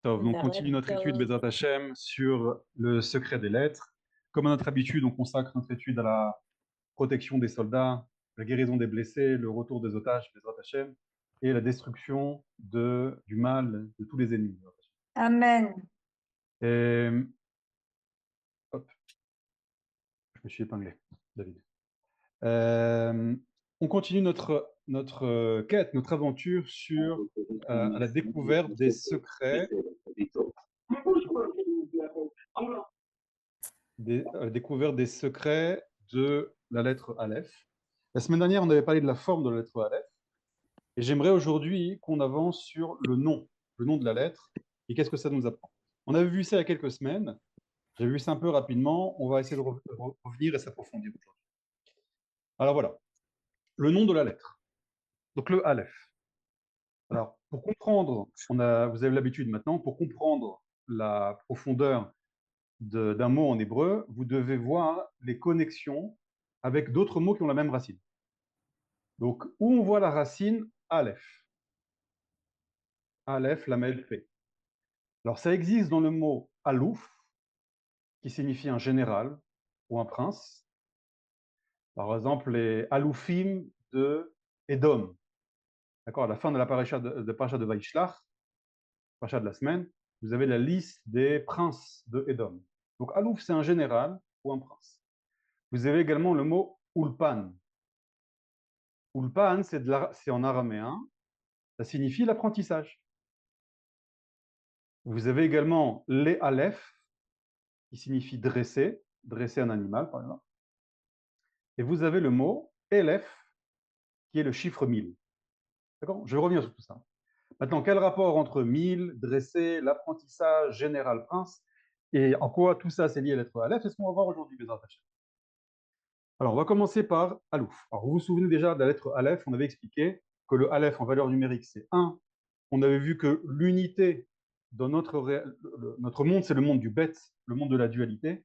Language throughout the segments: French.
Donc, on continue notre étude, Bezrat Hashem, sur le secret des lettres. Comme à notre habitude, on consacre notre étude à la protection des soldats, la guérison des blessés, le retour des otages, Bezrat Hashem, et la destruction du mal de tous les ennemis. Bezrat Hashem. Amen. Et, hop, je me suis épinglé, David. Euh, on continue notre quête, notre aventure sur la découverte des secrets, découverte des secrets de la lettre Aleph. La semaine dernière, on avait parlé de la forme de la lettre Aleph, et j'aimerais aujourd'hui qu'on avance sur le nom de la lettre, et qu'est-ce que ça nous apprend. On avait vu ça il y a quelques semaines, j'ai vu ça un peu rapidement, on va essayer de revenir et s'approfondir aujourd'hui. Alors voilà, le nom de la lettre, donc le Aleph. Alors, pour comprendre, vous avez l'habitude maintenant, pour comprendre la profondeur d'un mot en hébreu, vous devez voir les connexions avec d'autres mots qui ont la même racine. Donc, où on voit la racine Aleph. Aleph, Lamed, P. Alors, ça existe dans le mot Alouf, qui signifie un général ou un prince. Par exemple, les Aloufim de Édom. D'accord, à la fin de la paracha de Vaishlach, paracha de la semaine, vous avez la liste des princes de Édom. Donc, Alouf, c'est un général ou un prince. Vous avez également le mot Ulpan. Ulpan, c'est en araméen, ça signifie l'apprentissage. Vous avez également les Aleph, qui signifie dresser, dresser un animal, par exemple. Et vous avez le mot Elef, qui est le chiffre 1000. D'accord? Je vais revenir sur tout ça. Maintenant, quel rapport entre 1000, dresser, l'apprentissage, général, prince, et en quoi tout ça c'est lié à la lettre Aleph? C'est ce qu'on va voir aujourd'hui, Bezrat Hashem. Alors, on va commencer par Alouf. Alors, vous vous souvenez déjà de la lettre Aleph, on avait expliqué que le Aleph en valeur numérique, c'est 1. On avait vu que l'unité dans notre monde, c'est le monde du bête, le monde de la dualité.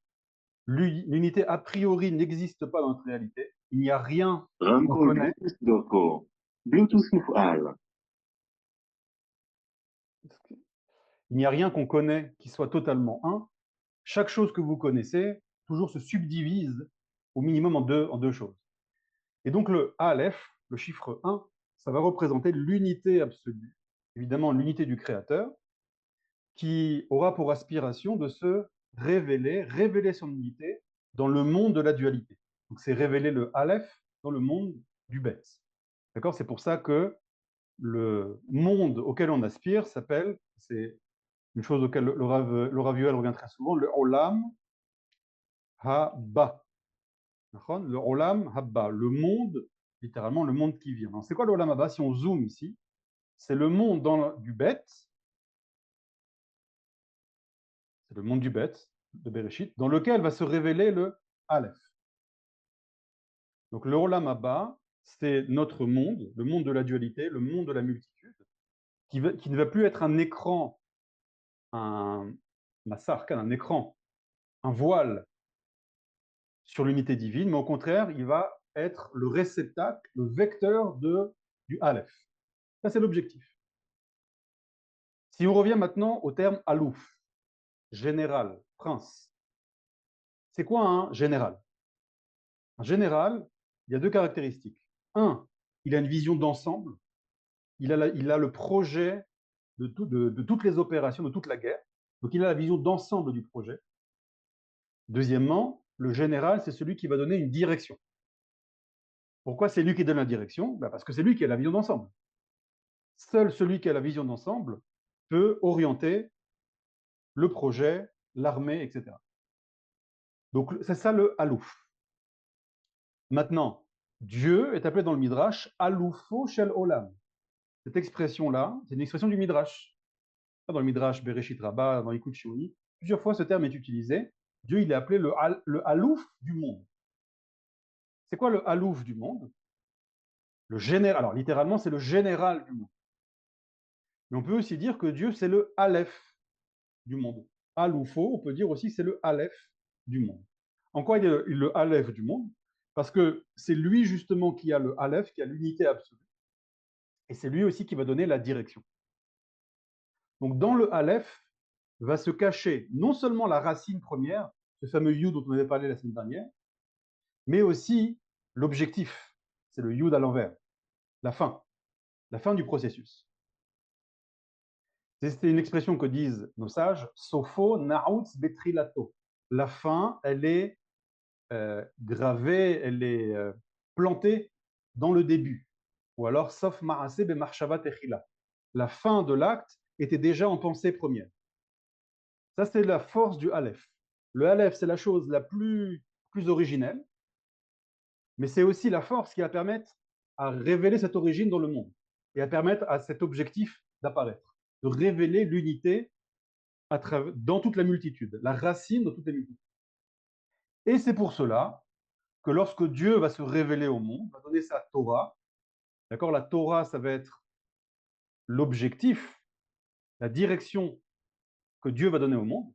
L'unité a priori n'existe pas dans notre réalité. Il n'y a rien qu'on רמקול connaît. בלוטוס דרכו. בלוטוס מופעל. Il n'y a rien qu'on connaît qui soit totalement un. Chaque chose que vous connaissez toujours se subdivise au minimum en deux choses. Et donc le Aleph, le chiffre 1, ça va représenter l'unité absolue, évidemment l'unité du Créateur, qui aura pour aspiration de se révéler, révéler son unité dans le monde de la dualité. Donc c'est révéler le Aleph dans le monde du Bet. D'accord? C'est pour ça que le monde auquel on aspire s'appelle, c'est une chose auquel le Rav Yoel revient très souvent, le Olam Haba. Le Olam Haba, le monde, littéralement le monde qui vient. C'est quoi le Olam Haba? Si on zoome ici, c'est le monde du Bet, c'est le monde du bête, de Bereshit, dans lequel va se révéler le Aleph. Donc le Olam Abba, c'est notre monde, le monde de la dualité, le monde de la multitude, qui ne va plus être un écran, un massarkan, un écran, un voile sur l'unité divine, mais au contraire, il va être le réceptacle, le vecteur du Aleph. Ça, c'est l'objectif. Si on revient maintenant au terme Alouf, général, prince, c'est quoi un général? Un général, il y a deux caractéristiques. Un, il a une vision d'ensemble, il a le projet de toutes les opérations, de toute la guerre. Donc il a la vision d'ensemble du projet. Deuxièmement, le général, c'est celui qui va donner une direction. Pourquoi c'est lui qui donne la direction? Ben parce que c'est lui qui a la vision d'ensemble. Seul celui qui a la vision d'ensemble peut orienter le projet, l'armée, etc. Donc c'est ça le Alouf. Maintenant, Dieu est appelé dans le Midrash Aloufo Shel Olam. Cette expression-là, c'est une expression du Midrash. Dans le Midrash Bereshit Rabbah, dans Yikut Shoni, plusieurs fois ce terme est utilisé. Dieu, il est appelé le Halouf du monde. C'est quoi le Halouf du monde? Le général. Alors, littéralement, c'est le général du monde. Mais on peut aussi dire que Dieu, c'est le Aleph du monde. Aloufo, on peut dire aussi que c'est le Aleph du monde. En quoi il est le Aleph du monde? Parce que c'est lui, justement, qui a le Aleph, qui a l'unité absolue. Et c'est lui aussi qui va donner la direction. Donc, dans le Aleph, va se cacher non seulement la racine première, ce fameux yud dont on avait parlé la semaine dernière, mais aussi l'objectif. C'est le yud à l'envers, la fin du processus. C'est une expression que disent nos sages, sopho naoutz betrilato. La fin, elle est gravée, elle est plantée dans le début. Ou alors, sauf ma'ase be marshava techila. La fin de l'acte était déjà en pensée première. Ça, c'est la force du Aleph. Le Aleph, c'est la chose la plus originelle, mais c'est aussi la force qui va permettre à révéler cette origine dans le monde et à permettre à cet objectif d'apparaître, de révéler l'unité dans toute la multitude, la racine de toute la multitude. Et c'est pour cela que lorsque Dieu va se révéler au monde, va donner sa Torah, d'accord, la Torah, ça va être l'objectif, la direction que Dieu va donner au monde.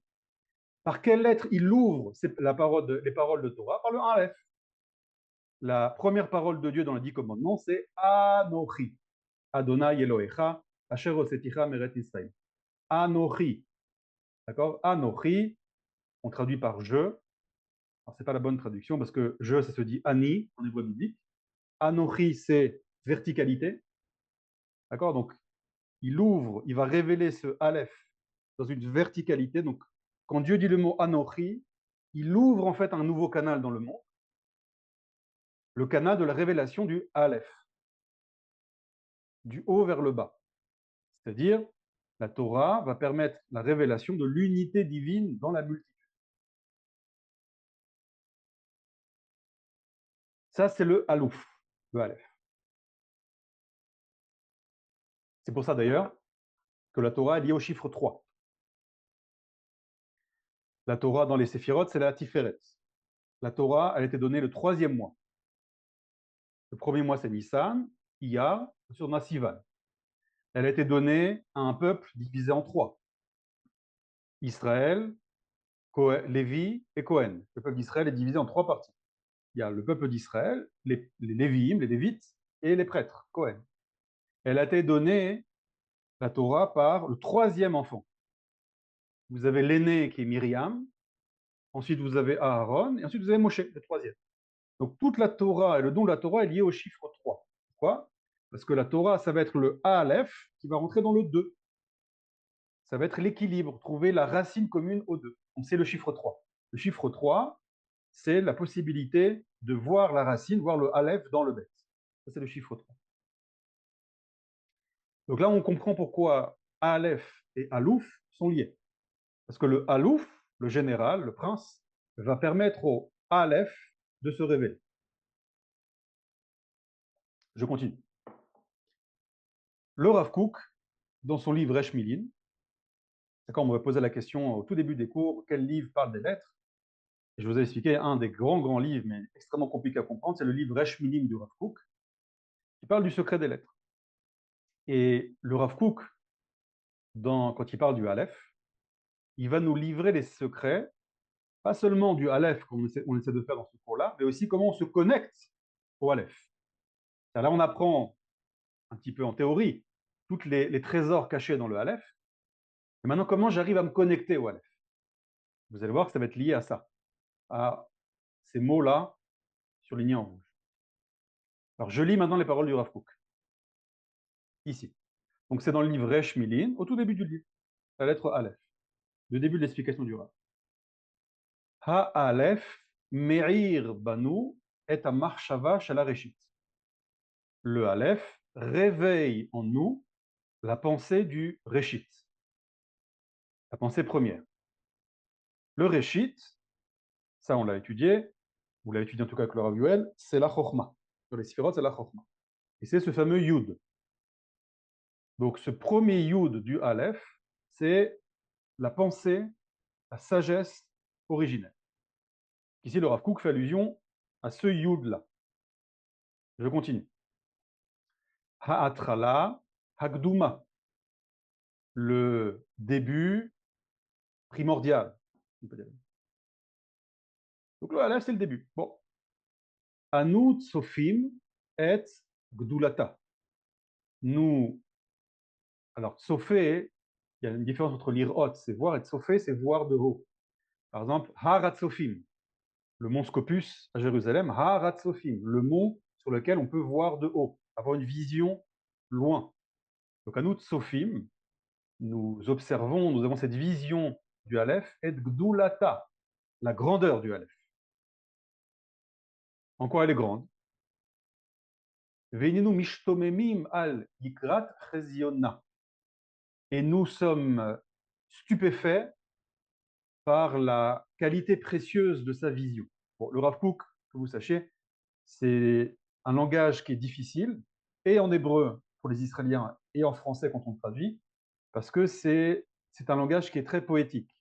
Par quelle lettre il ouvre les paroles de Torah? Par le Aleph. La première parole de Dieu dans les 10 commandements, c'est Anochi. Adonai Elohecha, Asher Oseticha Meret Israël. Anochi. D'accord? Anochi, on traduit par je. Alors, c'est pas la bonne traduction parce que je, ça se dit Ani en hébreu biblique. Anochi, c'est verticalité. D'accord? Donc, il ouvre, il va révéler ce Aleph dans une verticalité. Donc, quand Dieu dit le mot Anochi, il ouvre en fait un nouveau canal dans le monde, le canal de la révélation du Aleph, du haut vers le bas. C'est-à-dire, la Torah va permettre la révélation de l'unité divine dans la multitude. Ça, c'est le Alouf, le Aleph. C'est pour ça d'ailleurs que la Torah est liée au chiffre 3. La Torah dans les Séphirot, c'est la Tiferet. La Torah, elle a été donnée le 3e mois. Le premier mois, c'est Nissan, Iyar, sur Sivan. Elle a été donnée à un peuple divisé en 3. Israël, Lévi et Cohen. Le peuple d'Israël est divisé en 3 parties. Il y a le peuple d'Israël, les Lévi'im, les Lévites, et les prêtres, Cohen. Elle a été donnée, la Torah, par le 3e enfant. Vous avez l'aîné qui est Myriam, ensuite vous avez Aaron, et ensuite vous avez Moshe, le 3e. Donc toute la Torah et le don de la Torah est lié au chiffre 3. Pourquoi? Parce que la Torah, ça va être le Aleph qui va rentrer dans le 2. Ça va être l'équilibre, trouver la racine commune aux 2. Donc c'est le chiffre 3. Le chiffre 3, c'est la possibilité de voir la racine, voir le Aleph dans le Bet. Ça, c'est le chiffre 3. Donc là, on comprend pourquoi Aleph et Alouf sont liés. Parce que le Alouf, le général, le prince, va permettre au Aleph de se révéler. Je continue. Le Rav Kook, dans son livre Resh Milin, d'accord, on me posait la question au tout début des cours, quel livre parle des lettres? Et je vous ai expliqué un des grands livres, mais extrêmement compliqué à comprendre, c'est le livre Resh Milin du Rav Kook, qui parle du secret des lettres. Et le Rav Kook, quand il parle du Aleph, il va nous livrer les secrets, pas seulement du Aleph qu'on essaie de faire dans ce cours-là, mais aussi comment on se connecte au Aleph. Là, on apprend un petit peu en théorie tous les trésors cachés dans le Aleph. Et maintenant, comment j'arrive à me connecter au Aleph? Vous allez voir que ça va être lié à ça, à ces mots-là surlignés en rouge. Alors, je lis maintenant les paroles du Rav Kook, ici. Donc, c'est dans le livre Resh Milin, au tout début du livre, la lettre Aleph, le début de l'explication du Rav. Ha-Aleph me'ir banu et ha-marshava shel ha-reshit. Le Aleph réveille en nous la pensée du Reshit, la pensée première. Le Reshit, ça on l'a étudié, vous l'avez étudié en tout cas avec le Rav Yoel, c'est la Chochma. Sur les Sifirot, c'est la Chochma. Et c'est ce fameux Yud. Donc ce premier Yud du Aleph, c'est la pensée, la sagesse originelle. Ici, le Rav Kook fait allusion à ce Yud-là. Je continue. Ha'atrala, Hagduma. Le début primordial. Donc le Aleph, c'est le début. Bon. Anu tsofim et gdulata. Nous, alors, tsofé, Il y a une différence entre l'irot, c'est voir, et tsofé, c'est voir de haut. Par exemple, Haratzofim, le mont Scopus à Jérusalem, Haratzofim, le mont sur lequel on peut voir de haut, avoir une vision loin. Donc à nous, Tsofim, nous observons, nous avons cette vision du Aleph, et Gdulata, la grandeur du Aleph. En quoi elle est grande? Veininu mishtomemim al yikrat cheziona. Et nous sommes stupéfaits par la qualité précieuse de sa vision. Bon, le Rav Kook, que vous sachiez, c'est un langage qui est difficile, et en hébreu pour les Israéliens, et en français quand on traduit, parce que c'est un langage qui est très poétique.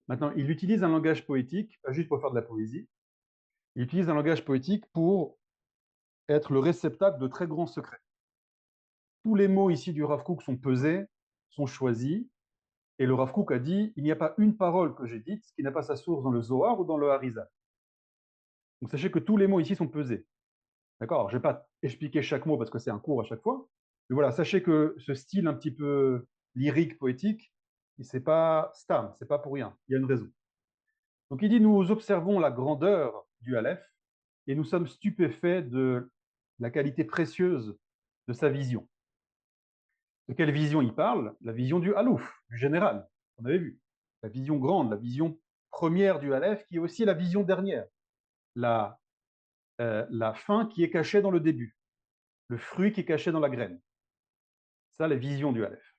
Maintenant, il utilise un langage poétique, pas juste pour faire de la poésie, il utilise un langage poétique pour être le réceptacle de très grands secrets. Tous les mots ici du Rav Kook sont pesés, sont choisis, et le Rav Kook a dit, il n'y a pas une parole que j'ai dite qui n'a pas sa source dans le Zohar ou dans le Harizal. Donc sachez que tous les mots ici sont pesés. D'accord? Je ne vais pas expliquer chaque mot parce que c'est un cours à chaque fois. Mais voilà, sachez que ce style un petit peu lyrique, poétique, c'est pas stam, c'est pas pour rien. Il y a une raison. Donc il dit, nous observons la grandeur du Aleph et nous sommes stupéfaits de la qualité précieuse de sa vision. De quelle vision il parle? La vision du Alouf, du général, on avait vu. La vision grande, la vision première du Aleph, qui est aussi la vision dernière. La fin qui est cachée dans le début. Le fruit qui est caché dans la graine. Ça, la vision du Aleph.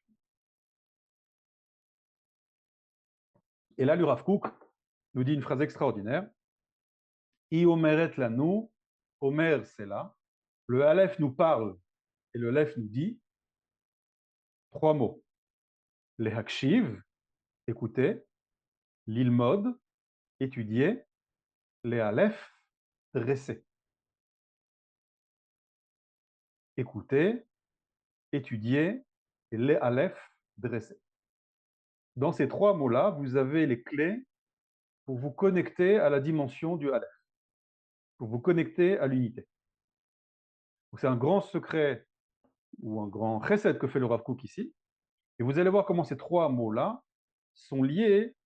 Et là, le Rav Kook nous dit une phrase extraordinaire. I omeret lanu, Omer c'est là. Le Aleph nous parle et le Aleph nous dit trois mots. Les hakshiv, écouter. L'ilmod, étudier. Les Aleph, dresser. Écouter, étudier et les Aleph, dresser. Dans ces trois mots-là, vous avez les clés pour vous connecter à la dimension du Aleph, pour vous connecter à l'unité. C'est un grand secret ou un grand chesed que fait le Rav Kook ici. Et vous allez voir comment ces trois mots-là sont liés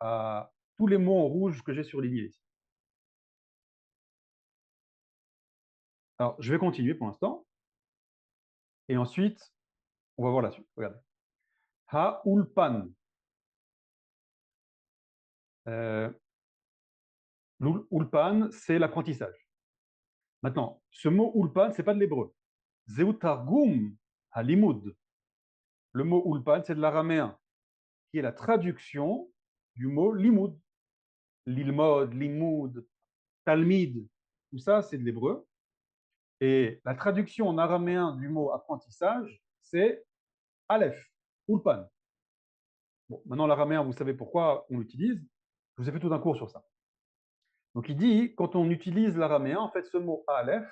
à tous les mots en rouge que j'ai surlignés ici. Alors, je vais continuer pour l'instant. Et ensuite, on va voir la suite. Regardez. Ha-ulpan. Ulpan, c'est l'apprentissage. Maintenant, ce mot ulpan, ce n'est pas de l'hébreu. Zeutargum halimud. Le mot ulpan, c'est de l'araméen, qui est la traduction du mot limud. L'ilmod, limud, talmid, tout ça, c'est de l'hébreu. Et la traduction en araméen du mot apprentissage, c'est Aleph, ulpan. Bon, maintenant, l'araméen, vous savez pourquoi on l'utilise. Je vous ai fait tout un cours sur ça. Donc, il dit, quand on utilise l'araméen, en fait, ce mot Aleph,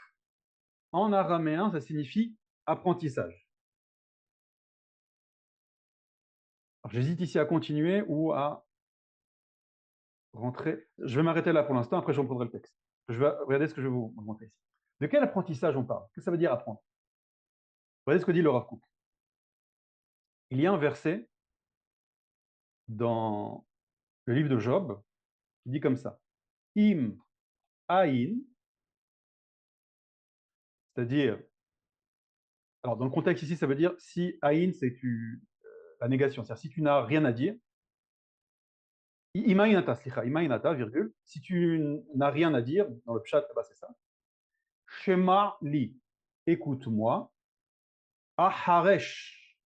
en araméen, ça signifie apprentissage. Alors, j'hésite ici à continuer ou à rentrer. Je vais m'arrêter là pour l'instant, après je reprendrai le texte. Je vais regarder ce que je vais vous montrer ici. De quel apprentissage on parle? Qu'est-ce que ça veut dire apprendre? Regardez ce que dit le Rav Kook. Il y a un verset dans le livre de Job qui dit comme ça. Im aïn, c'est-à-dire, alors dans le contexte ici, ça veut dire si aïn, c'est la négation, c'est-à-dire si tu n'as rien à dire, imainata, virgule, si tu n'as rien à dire, dans le pshat, là-bas c'est ça, shema li, écoute-moi, aharesh,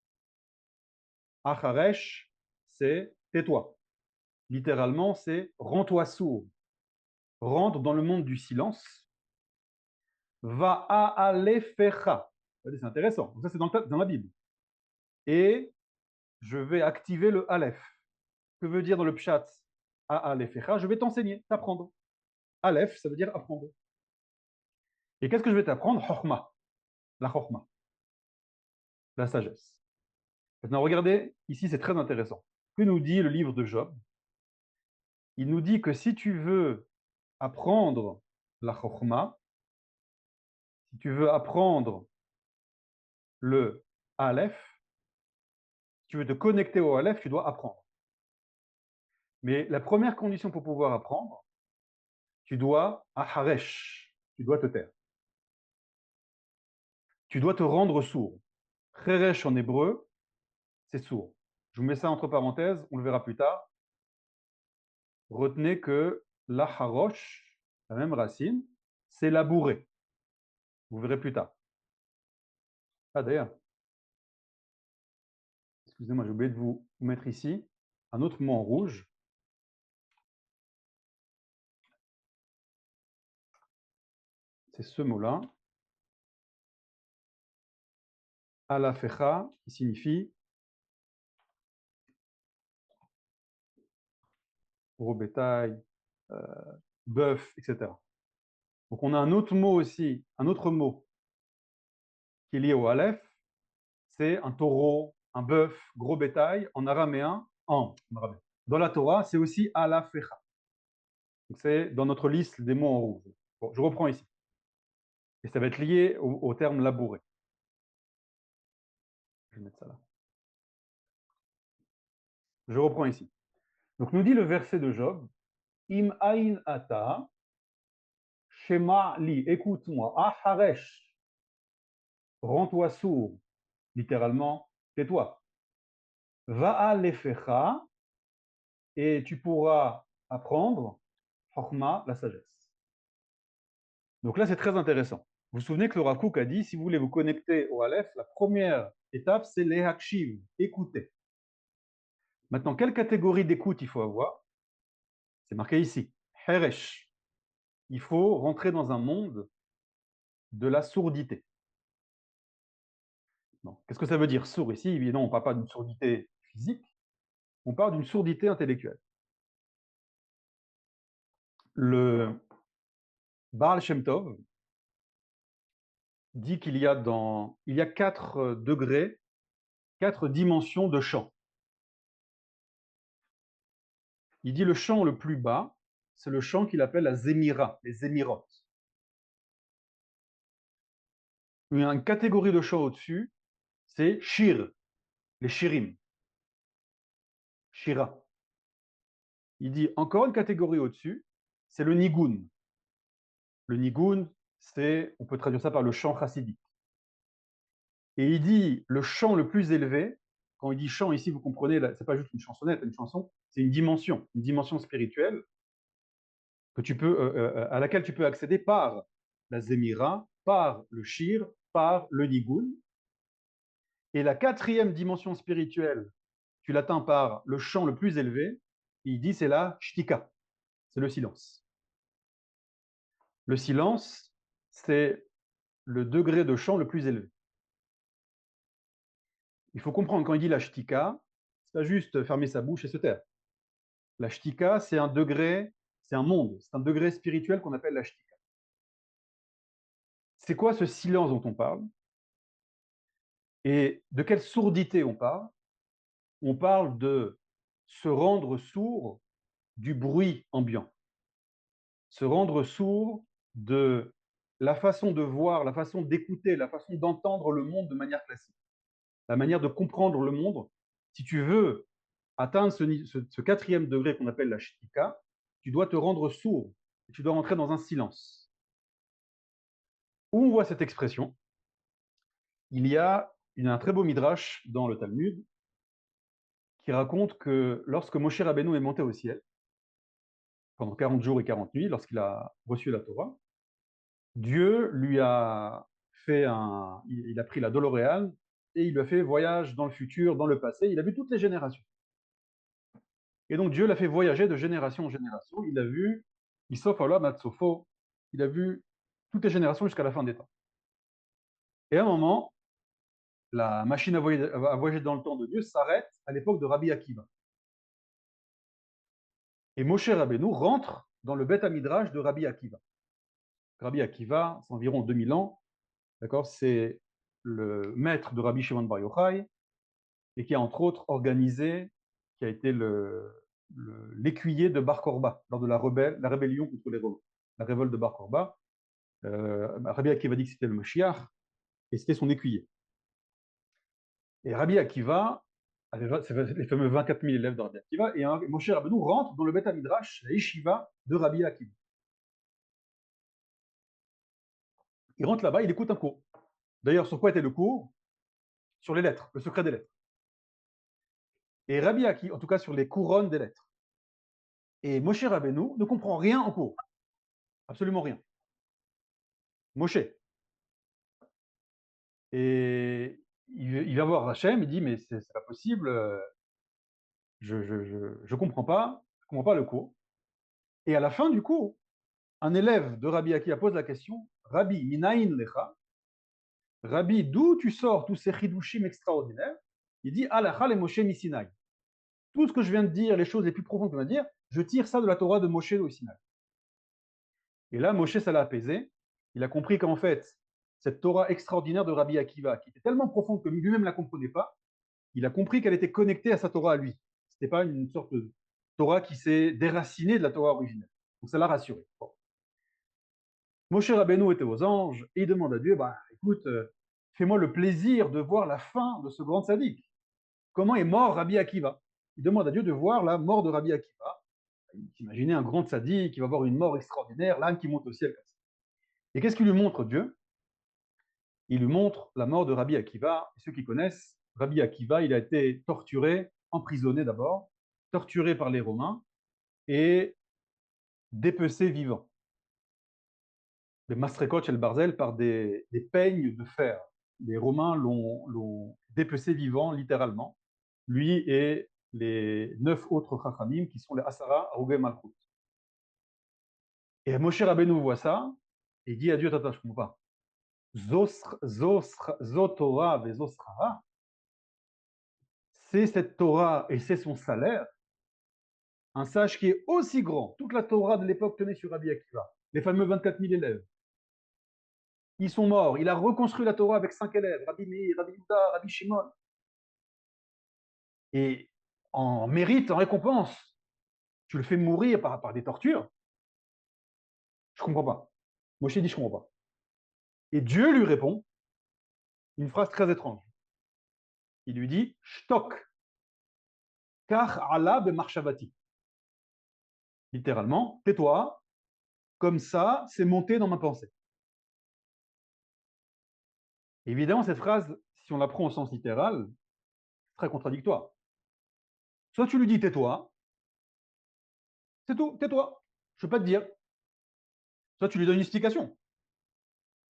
aharesh, c'est tais-toi. Littéralement, c'est rends-toi sourd, rentre dans le monde du silence, va a'alefecha. C'est intéressant. Donc ça, c'est dans la Bible. Et je vais activer le Aleph. Que veut dire dans le pshat a'alefecha? Je vais t'enseigner, t'apprendre. Aleph, ça veut dire apprendre. Et qu'est-ce que je vais t'apprendre? Chorma. La chorma. La sagesse. Maintenant, regardez, ici, c'est très intéressant. Que nous dit le livre de Job? Il nous dit que si tu veux apprendre la chorma, si tu veux apprendre le Aleph, tu veux te connecter au Aleph, tu dois apprendre. Mais la première condition pour pouvoir apprendre, tu dois aharesh, tu dois te taire. Tu dois te rendre sourd. Cheresh en hébreu, c'est sourd. Je vous mets ça entre parenthèses, on le verra plus tard. Retenez que l'aharosh, la même racine, c'est labourer. Vous verrez plus tard. Ah d'ailleurs, excusez-moi, j'ai oublié de vous mettre ici un autre mot en rouge. C'est ce mot-là. Alafecha, qui signifie gros bétail, bœuf, etc. Donc on a un autre mot aussi, un autre mot qui est lié au Aleph, c'est un taureau, un bœuf, gros bétail, en araméen, en araméen. Dans la Torah, c'est aussi alafecha. Donc c'est dans notre liste des mots en rouge. Bon, je reprends ici. Et ça va être lié au terme labourer. Je vais mettre ça là. Je reprends ici. Donc nous dit le verset de Job, Im aïn ata, shema li, écoute-moi, aharesh, rends-toi sourd, littéralement, tais-toi. Va'a lefecha, et tu pourras apprendre, chorma, la sagesse. Donc là, c'est très intéressant. Vous vous souvenez que le Rakouk a dit, si vous voulez vous connecter au Aleph, la première étape, c'est les hakshiv, écouter. Maintenant, quelle catégorie d'écoute il faut avoir? C'est marqué ici, heresh. Il faut rentrer dans un monde de la sourdité. Qu'est-ce que ça veut dire sourd ici? Évidemment, on ne parle pas d'une sourdité physique, on parle d'une sourdité intellectuelle. Le Baal Shem Tov dit qu'il y a 4 degrés, 4 dimensions de chant. Il dit le chant le plus bas, c'est le chant qu'il appelle la zémira, les zémirotes. Il y a une catégorie de chant au-dessus, c'est shir, les shirim, shira. Il dit encore une catégorie au-dessus, c'est le nigun. Le nigun, on peut traduire ça par le chant chassidique. Et il dit le chant le plus élevé, quand il dit chant ici, vous comprenez, ce n'est pas juste une chansonnette, une chanson, c'est une dimension spirituelle à laquelle tu peux accéder par la zémira, par le shir, par le nigun. Et la 4e dimension spirituelle, tu l'atteins par le chant le plus élevé, il dit c'est la shtika, c'est le silence. Le silence, c'est le degré de chant le plus élevé. Il faut comprendre, quand il dit la shtika, c'est pas juste fermer sa bouche et se taire. La shtika, c'est un degré, c'est un monde, c'est un degré spirituel qu'on appelle la shtika. C'est quoi ce silence dont on parle? Et de quelle sourdité on parle? On parle de se rendre sourd du bruit ambiant, se rendre sourd de la façon de voir, la façon d'écouter, la façon d'entendre le monde de manière classique, la manière de comprendre le monde. Si tu veux atteindre ce 4e degré qu'on appelle la shtika, tu dois te rendre sourd, et tu dois rentrer dans un silence. Où on voit cette expression? Il y a un très beau midrash dans le Talmud qui raconte que lorsque Moshe Rabbeinu est monté au ciel, pendant 40 jours et 40 nuits, lorsqu'il a reçu la Torah, Dieu lui a il a pris la DeLorean et il lui a fait voyage dans le futur, dans le passé. Il a vu toutes les générations. Et donc Dieu l'a fait voyager de génération en génération. Il a vu Isof Olam Atzofo. Il a vu toutes les générations jusqu'à la fin des temps. Et à un moment, la machine à voyager dans le temps de Dieu s'arrête à l'époque de Rabbi Akiva. Et Moshe Rabbeinu rentre dans le Beth Midrash de Rabbi Akiva. Rabbi Akiva, c'est environ 2000 ans. D'accord, c'est le maître de Rabbi Shimon Bar Yochai et qui a entre autres organisé, qui a été l'écuyer de Bar Korba lors de la rébellion contre les Romains, la révolte de Bar Korba. Rabbi Akiva dit que c'était le Mashiach et c'était son écuyer. Et Rabbi Akiva C'est les fameux 24 000 élèves de Rabbi Akiva, et Moshe Rabbeinu rentre dans le Beth Midrash, la yeshiva de Rabbi Akiva. Il rentre là-bas, il écoute un cours. D'ailleurs, sur quoi était le cours? Sur les lettres, le secret des lettres. Et Rabbi Akiva, en tout cas sur les couronnes des lettres. Et Moshe Rabbeinu ne comprend rien en cours. Absolument rien. Moshe. Et il va voir Hachem, il dit, mais c'est pas possible, je comprends pas le cours. Et à la fin du cours, un élève de Rabbi Akiva pose la question, Rabbi, minayin lecha, Rabbi, d'où tu sors tous ces chidushim extraordinaires? Il dit, Alacha le Moshe Misinaï. Tout ce que je viens de dire, les choses les plus profondes que je viens de dire, je tire ça de la Torah de Moshe au Sinaï. Et là, Moshe, ça l'a apaisé. Il a compris qu'en fait, cette Torah extraordinaire de Rabbi Akiva, qui était tellement profonde que lui-même ne la comprenait pas, il a compris qu'elle était connectée à sa Torah à lui. Ce n'était pas une sorte de Torah qui s'est déracinée de la Torah originelle. Donc ça l'a rassuré. Bon. Moshe Rabbeinu était aux anges et il demande à Dieu, bah, écoute, fais-moi le plaisir de voir la fin de ce grand sadique. Comment est mort Rabbi Akiva? Il demande à Dieu de voir la mort de Rabbi Akiva. Imaginez un grand sadique qui va avoir une mort extraordinaire, l'âme qui monte au ciel comme ça. Et qu'est-ce qu'il lui montre Dieu? Il lui montre la mort de Rabbi Akiva. Et ceux qui connaissent, Rabbi Akiva, il a été torturé, emprisonné d'abord, torturé par les Romains et dépecé vivant. Les Mastrekot el Barzel par des peignes de fer. Les Romains l'ont dépecé vivant, littéralement. Lui et les 9 autres Chachamim qui sont les Asara Arugei Malchut. Et Moshe Rabbeinu voit ça et dit à Dieu, attends, je ne comprends pas. Zotora vezosrara, c'est cette Torah et c'est son salaire, un sage qui est aussi grand. Toute la Torah de l'époque tenait sur Rabbi Akiva, les fameux 24 000 élèves. Ils sont morts. Il a reconstruit la Torah avec 5 élèves, Rabbi Meir, Rabbi Yehuda, Rabbi Shimon. Et en mérite, en récompense, tu le fais mourir par des tortures. Je ne comprends pas. Moshe dit, je ne comprends pas. Et Dieu lui répond une phrase très étrange. Il lui dit, Shtok, car Allah be'marshavati. Littéralement, tais-toi, comme ça, c'est monté dans ma pensée. Évidemment, cette phrase, si on la prend au sens littéral, c'est très contradictoire. Soit tu lui dis tais-toi, c'est tout, tais-toi, je ne peux pas te dire. Soit tu lui donnes une explication.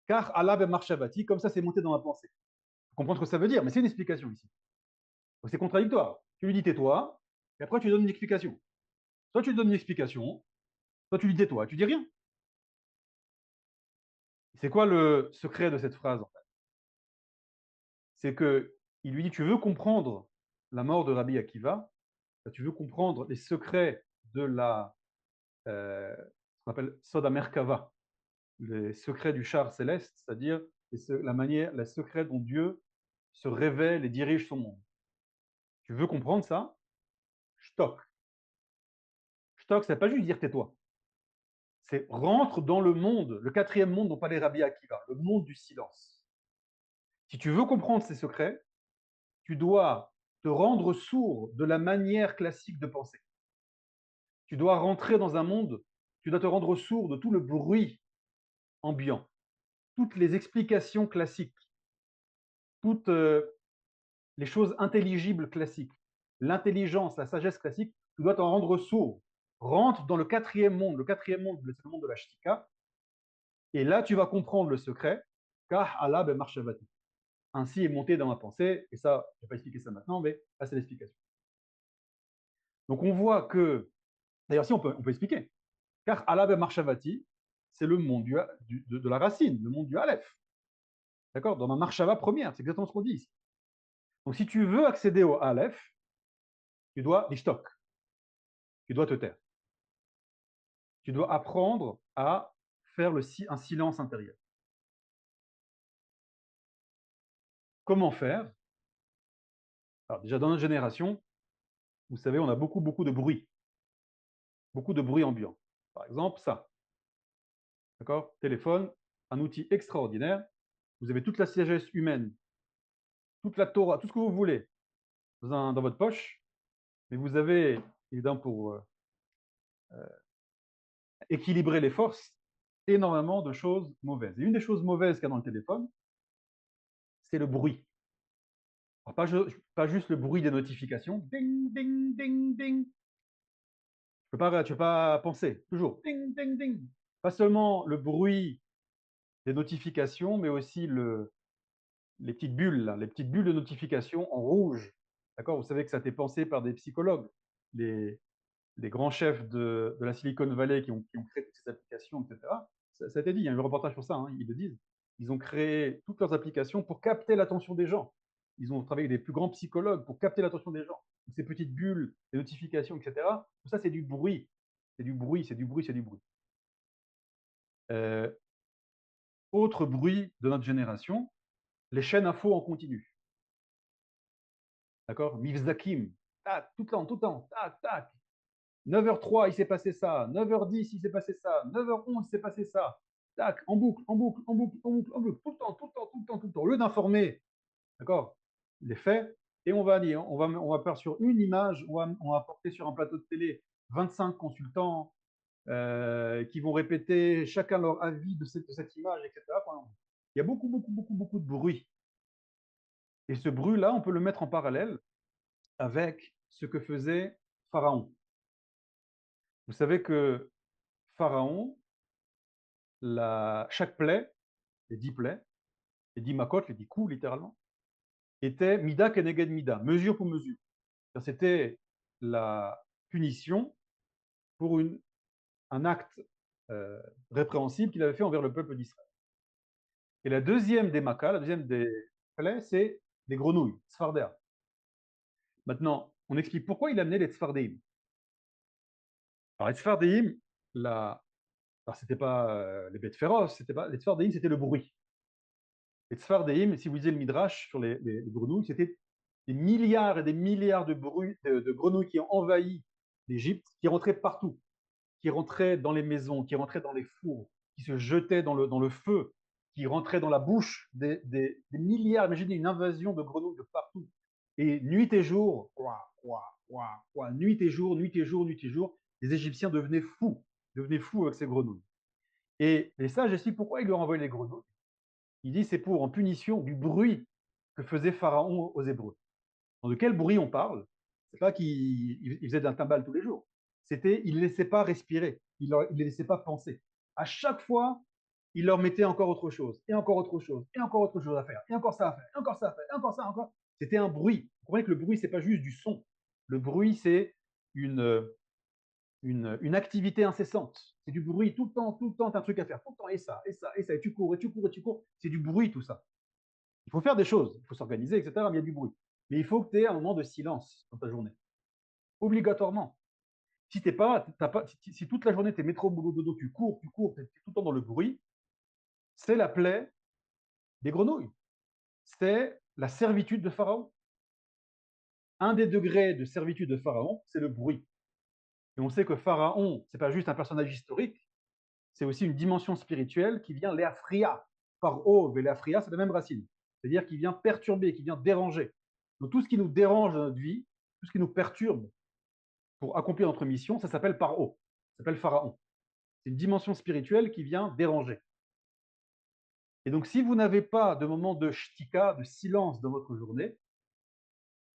Car Allah be'marshavati, comme ça, c'est monté dans ma pensée. Il faut comprendre ce que ça veut dire, mais c'est une explication ici. Donc c'est contradictoire. Tu lui dis tais-toi, et après tu lui donnes une explication. Soit tu lui donnes une explication, soit tu lui dis tais-toi, tu dis rien. C'est quoi le secret de cette phrase en fait? C'est que il lui dit tu veux comprendre la mort de Rabbi Akiva, tu veux comprendre les secrets de ce qu'on appelle Soda Merkava, les secrets du char céleste, c'est-à-dire les secrets dont Dieu se révèle et dirige son monde. Tu veux comprendre ça? Stock. Stock, ça ne veut pas juste dire tais-toi. C'est rentre dans le monde, le quatrième monde dont parlait Rabbi Akiva, le monde du silence. Si tu veux comprendre ces secrets, tu dois te rendre sourd de la manière classique de penser. Tu dois rentrer dans un monde, tu dois te rendre sourd de tout le bruit ambiant, toutes les explications classiques, toutes les choses intelligibles classiques, l'intelligence, la sagesse classique, tu dois t'en rendre sourd. Rentre dans le quatrième monde, c'est le monde de la Shtika, et là tu vas comprendre le secret, car Allah be'marshavati. Ainsi est monté dans ma pensée, et ça, je ne vais pas expliquer ça maintenant, mais là c'est l'explication. Donc on voit que, d'ailleurs si on peut expliquer, car Allah be'marshavati, c'est le monde de la racine, le monde du Aleph. D'accord? Dans ma marshava première, c'est exactement ce qu'on dit ici. Donc si tu veux accéder au Aleph, tu dois l'ishtok, tu dois te taire. Tu dois apprendre à faire un silence intérieur. Comment faire? Alors déjà dans notre génération, vous savez, on a beaucoup de bruit ambiant. Par exemple, ça. D'accord? Téléphone, un outil extraordinaire. Vous avez toute la sagesse humaine, toute la Torah, tout ce que vous voulez. dans votre poche, mais vous avez, évidemment, pour équilibrer les forces, énormément de choses mauvaises. Et une des choses mauvaises qu'il y a dans le téléphone, c'est le bruit. Alors, pas juste le bruit des notifications, ding, ding, ding, ding. Tu peux pas penser, toujours, ding, ding, ding. Pas seulement le bruit des notifications, mais aussi les petites bulles, là, les petites bulles de notification en rouge. D'accord? Vous savez que ça a été pensé par des psychologues, les, les grands chefs de la Silicon Valley qui ont créé toutes ces applications, etc. Ça a été dit, il y a eu un reportage sur ça, hein, ils le disent. Ils ont créé toutes leurs applications pour capter l'attention des gens. Ils ont travaillé avec des plus grands psychologues pour capter l'attention des gens. Ces petites bulles, les notifications, etc. Tout ça, c'est du bruit. C'est du bruit, c'est du bruit, c'est du bruit. Euh, Autre bruit de notre génération, les chaînes info en continu. D'accord? Mivzakim, tac, tout le temps, tac, tac. 9h03, il s'est passé ça. 9h10, il s'est passé ça. 9h11, il s'est passé ça. Tac, en boucle, en boucle, en boucle, en boucle, en boucle, tout le temps, tout le temps, tout le temps, tout le temps. Au lieu d'informer, d'accord, les faits, et on va faire sur une image, on va porter sur un plateau de télé 25 consultants qui vont répéter chacun leur avis de cette image, etc. Il y a beaucoup, beaucoup, beaucoup, beaucoup de bruit. Et ce bruit-là, on peut le mettre en parallèle avec ce que faisait Pharaon. Vous savez que Pharaon, chaque plaie, les 10 plaies, les 10 makot, les 10 coups littéralement, étaient mida keneged mida, mesure pour mesure. C'était la punition pour un acte répréhensible qu'il avait fait envers le peuple d'Israël. Et la deuxième des makas, la deuxième des plaies, c'est les grenouilles, tzfardéa. Maintenant, on explique pourquoi il a amené les tzfardéim. Alors les tzfardéim, c'était pas les bêtes féroces, les tzfardéim, c'était le bruit. Les tzfardéim, si vous lisez le midrash sur les grenouilles, c'était des milliards et des milliards de grenouilles qui ont envahi l'Égypte, qui rentraient partout, qui rentraient dans les maisons, qui rentraient dans les fours, qui se jetaient dans le feu, qui rentraient dans la bouche des milliards. Imaginez une invasion de grenouilles de partout. Et nuit et jour, nuit et jour, nuit et jour, nuit et jour, les Égyptiens devenaient fous avec ces grenouilles. Et les sages expliquent pourquoi ils leur envoyaient les grenouilles. Il dit c'est pour en punition du bruit que faisait Pharaon aux Hébreux. De quel bruit on parle? C'est pas qu'il faisait d'un timbal tous les jours. C'était il ne les laissait pas respirer, il ne les laissait pas penser. À chaque fois, il leur mettait encore autre chose, et encore autre chose, et encore autre chose à faire, et encore ça à faire, et encore ça à faire, et encore ça, encore. C'était un bruit. Vous comprenez que le bruit, c'est pas juste du son. Le bruit, c'est une activité incessante. C'est du bruit tout le temps, tu as un truc à faire, tout le temps, et ça, et ça, et ça, et tu cours, et tu cours, et tu cours. C'est du bruit, tout ça. Il faut faire des choses, il faut s'organiser, etc., mais il y a du bruit. Mais il faut que tu aies un moment de silence dans ta journée. Obligatoirement. Si si toute la journée, tu es métro, boulot, dodo, tu cours, tu es tout le temps dans le bruit, c'est la plaie des grenouilles. C'est la servitude de Pharaon. Un des degrés de servitude de Pharaon, c'est le bruit. Et on sait que Pharaon, ce n'est pas juste un personnage historique, c'est aussi une dimension spirituelle qui vient léafria. Par O, léafria, c'est la même racine. C'est-à-dire qui vient perturber, qui vient déranger. Donc tout ce qui nous dérange dans notre vie, tout ce qui nous perturbe pour accomplir notre mission, ça s'appelle paro, ça s'appelle pharaon. C'est une dimension spirituelle qui vient déranger. Et donc si vous n'avez pas de moment de shtika, de silence dans votre journée,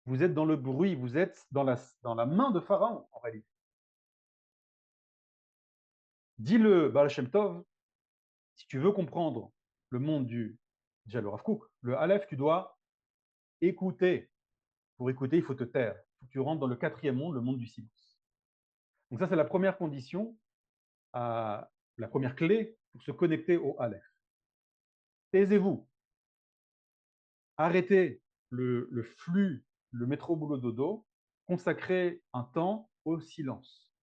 vous êtes dans le bruit, vous êtes dans la main de Pharaon en réalité. Dis-le Baal Shem Tov, si tu veux comprendre le monde déjà le Rav Kook, le Aleph, tu dois écouter. Pour écouter, il faut te taire. Il faut que tu rentres dans le quatrième monde, le monde du silence. Donc ça, c'est la première condition, la première clé pour se connecter au Aleph. Taisez-vous. Arrêtez le flux, le métro boulot dodo, consacrez un temps au silence.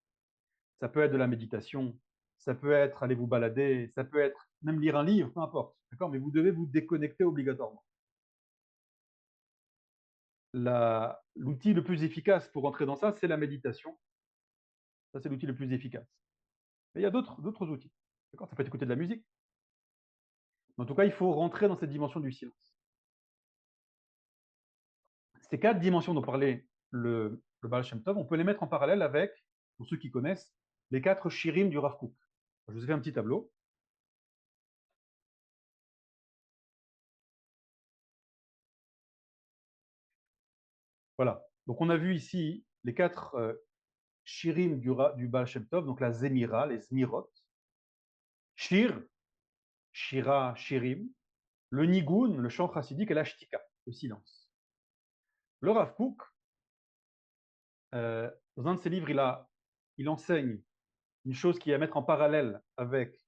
Ça peut être de la méditation, ça peut être aller vous balader, ça peut être même lire un livre, peu importe. D'accord? Mais vous devez vous déconnecter obligatoirement. L'outil le plus efficace pour rentrer dans ça, c'est la méditation. Ça, c'est l'outil le plus efficace. Mais il y a d'autres outils. D'accord? Ça peut être écouter de la musique. En tout cas, il faut rentrer dans cette dimension du silence. Ces 4 dimensions dont parlait le Baal Shem Tov, on peut les mettre en parallèle avec, pour ceux qui connaissent, les 4 shirim du Rav Kook. Je vous ai fait un petit tableau. Voilà. Donc on a vu ici les 4 shirim du Baal Shem Tov, donc la Zemira, les Zmirot, Shir, Shira, Shirim, le Nigun, le chant chassidique, et la Shtika, le silence. Le Rav Kook, dans un de ses livres, il enseigne une chose qui est à mettre en parallèle avec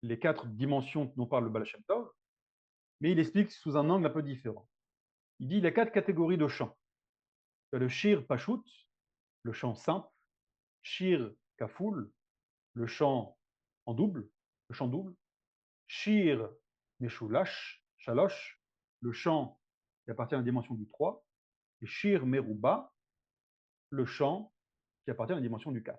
les 4 dimensions dont parle le Baal Shem Tov, mais il explique sous un angle un peu différent. Il dit qu'il y a 4 catégories de chants. Il y a le Shir Pashut, le chant simple, Shir Kaful, le chant en double, le chant double, Shir Meshulash, Shalosh, le chant qui appartient à la dimension du 3, et Shir Meruba, le chant qui appartient à la dimension du 4.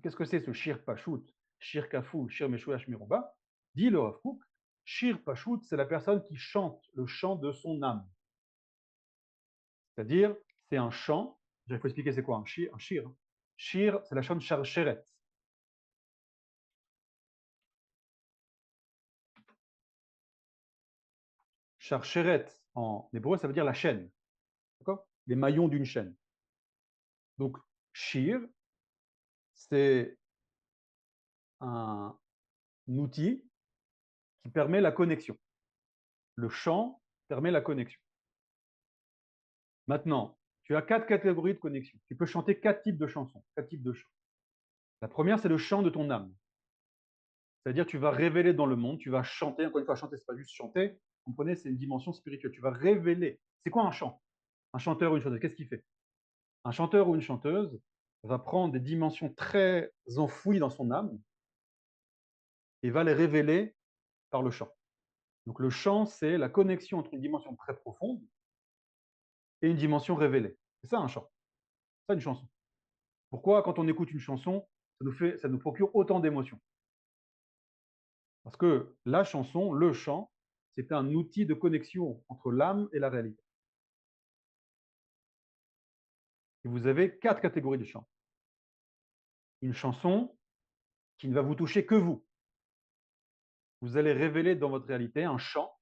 Qu'est-ce que c'est ce Shir Pashut, Shir Kaful, Shir Meshulash, Meruba? Dit le Rav Kook, Shir Pashut, c'est la personne qui chante le chant de son âme. C'est-à-dire, c'est un chant. Il faut expliquer c'est quoi un shir. Shir, c'est la chante charcheret. Charcheret, en hébreu, ça veut dire la chaîne. D'accord? Les maillons d'une chaîne. Donc, shir, c'est un outil qui permet la connexion. Le chant permet la connexion. Maintenant, tu as 4 catégories de connexion. Tu peux chanter 4 types de chansons, 4 types de chants. La première, c'est le chant de ton âme. C'est-à-dire, tu vas révéler dans le monde, tu vas chanter. Encore une fois, chanter, ce n'est pas juste chanter. Vous comprenez, c'est une dimension spirituelle. Tu vas révéler. C'est quoi un chant? Un chanteur ou une chanteuse, qu'est-ce qu'il fait? Un chanteur ou une chanteuse va prendre des dimensions très enfouies dans son âme et va les révéler par le chant. Donc le chant, c'est la connexion entre une dimension très profonde et une dimension révélée. C'est ça un chant. C'est ça une chanson. Pourquoi, quand on écoute une chanson, ça nous procure autant d'émotions? Parce que la chanson, le chant, c'est un outil de connexion entre l'âme et la réalité. Et vous avez 4 catégories de chants. Une chanson qui ne va vous toucher que vous. Vous allez révéler dans votre réalité un chant,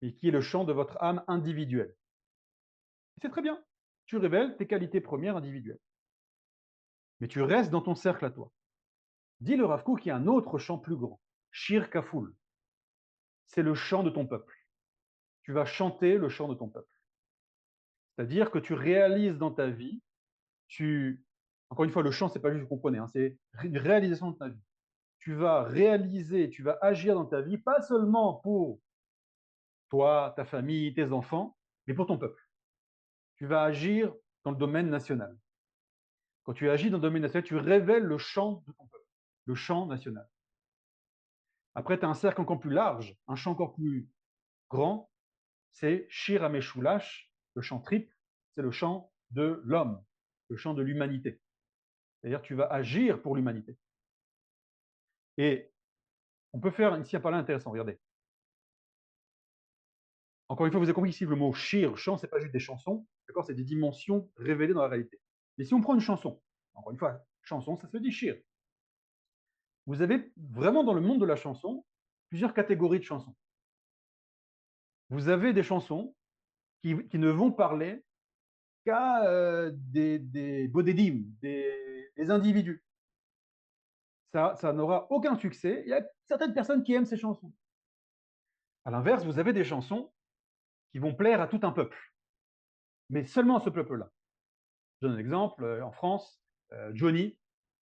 et qui est le chant de votre âme individuelle. C'est très bien. Tu révèles tes qualités premières individuelles. Mais tu restes dans ton cercle à toi. Dit le Rav Kook qu'il y a un autre chant plus grand, Shir Kaful. C'est le chant de ton peuple. Tu vas chanter le chant de ton peuple. C'est-à-dire que tu réalises dans ta vie, encore une fois, le chant, c'est pas juste, vous comprenez, c'est une réalisation de ta vie. Tu vas réaliser, tu vas agir dans ta vie, pas seulement pour toi, ta famille, tes enfants, mais pour ton peuple. Tu vas agir dans le domaine national. Quand tu agis dans le domaine national, tu révèles le chant de ton peuple, le chant national. Après, tu as un cercle encore plus large, un chant encore plus grand, c'est Shir Ameshulash, le chant triple, c'est le chant de l'homme, le chant de l'humanité. C'est-à-dire tu vas agir pour l'humanité. Et on peut faire ici un parallèle intéressant, regardez. Encore une fois, vous avez compris ici le mot shir, chant, ce n'est pas juste des chansons, d'accord, c'est des dimensions révélées dans la réalité. Mais si on prend une chanson, encore une fois, chanson, ça se dit shir. Vous avez vraiment dans le monde de la chanson plusieurs catégories de chansons. Vous avez des chansons qui ne vont parler qu'à des bodédim, des individus. Ça n'aura aucun succès. Il y a certaines personnes qui aiment ces chansons. À l'inverse, vous avez des chansons qui vont plaire à tout un peuple, mais seulement à ce peuple-là. Je donne un exemple. En France, Johnny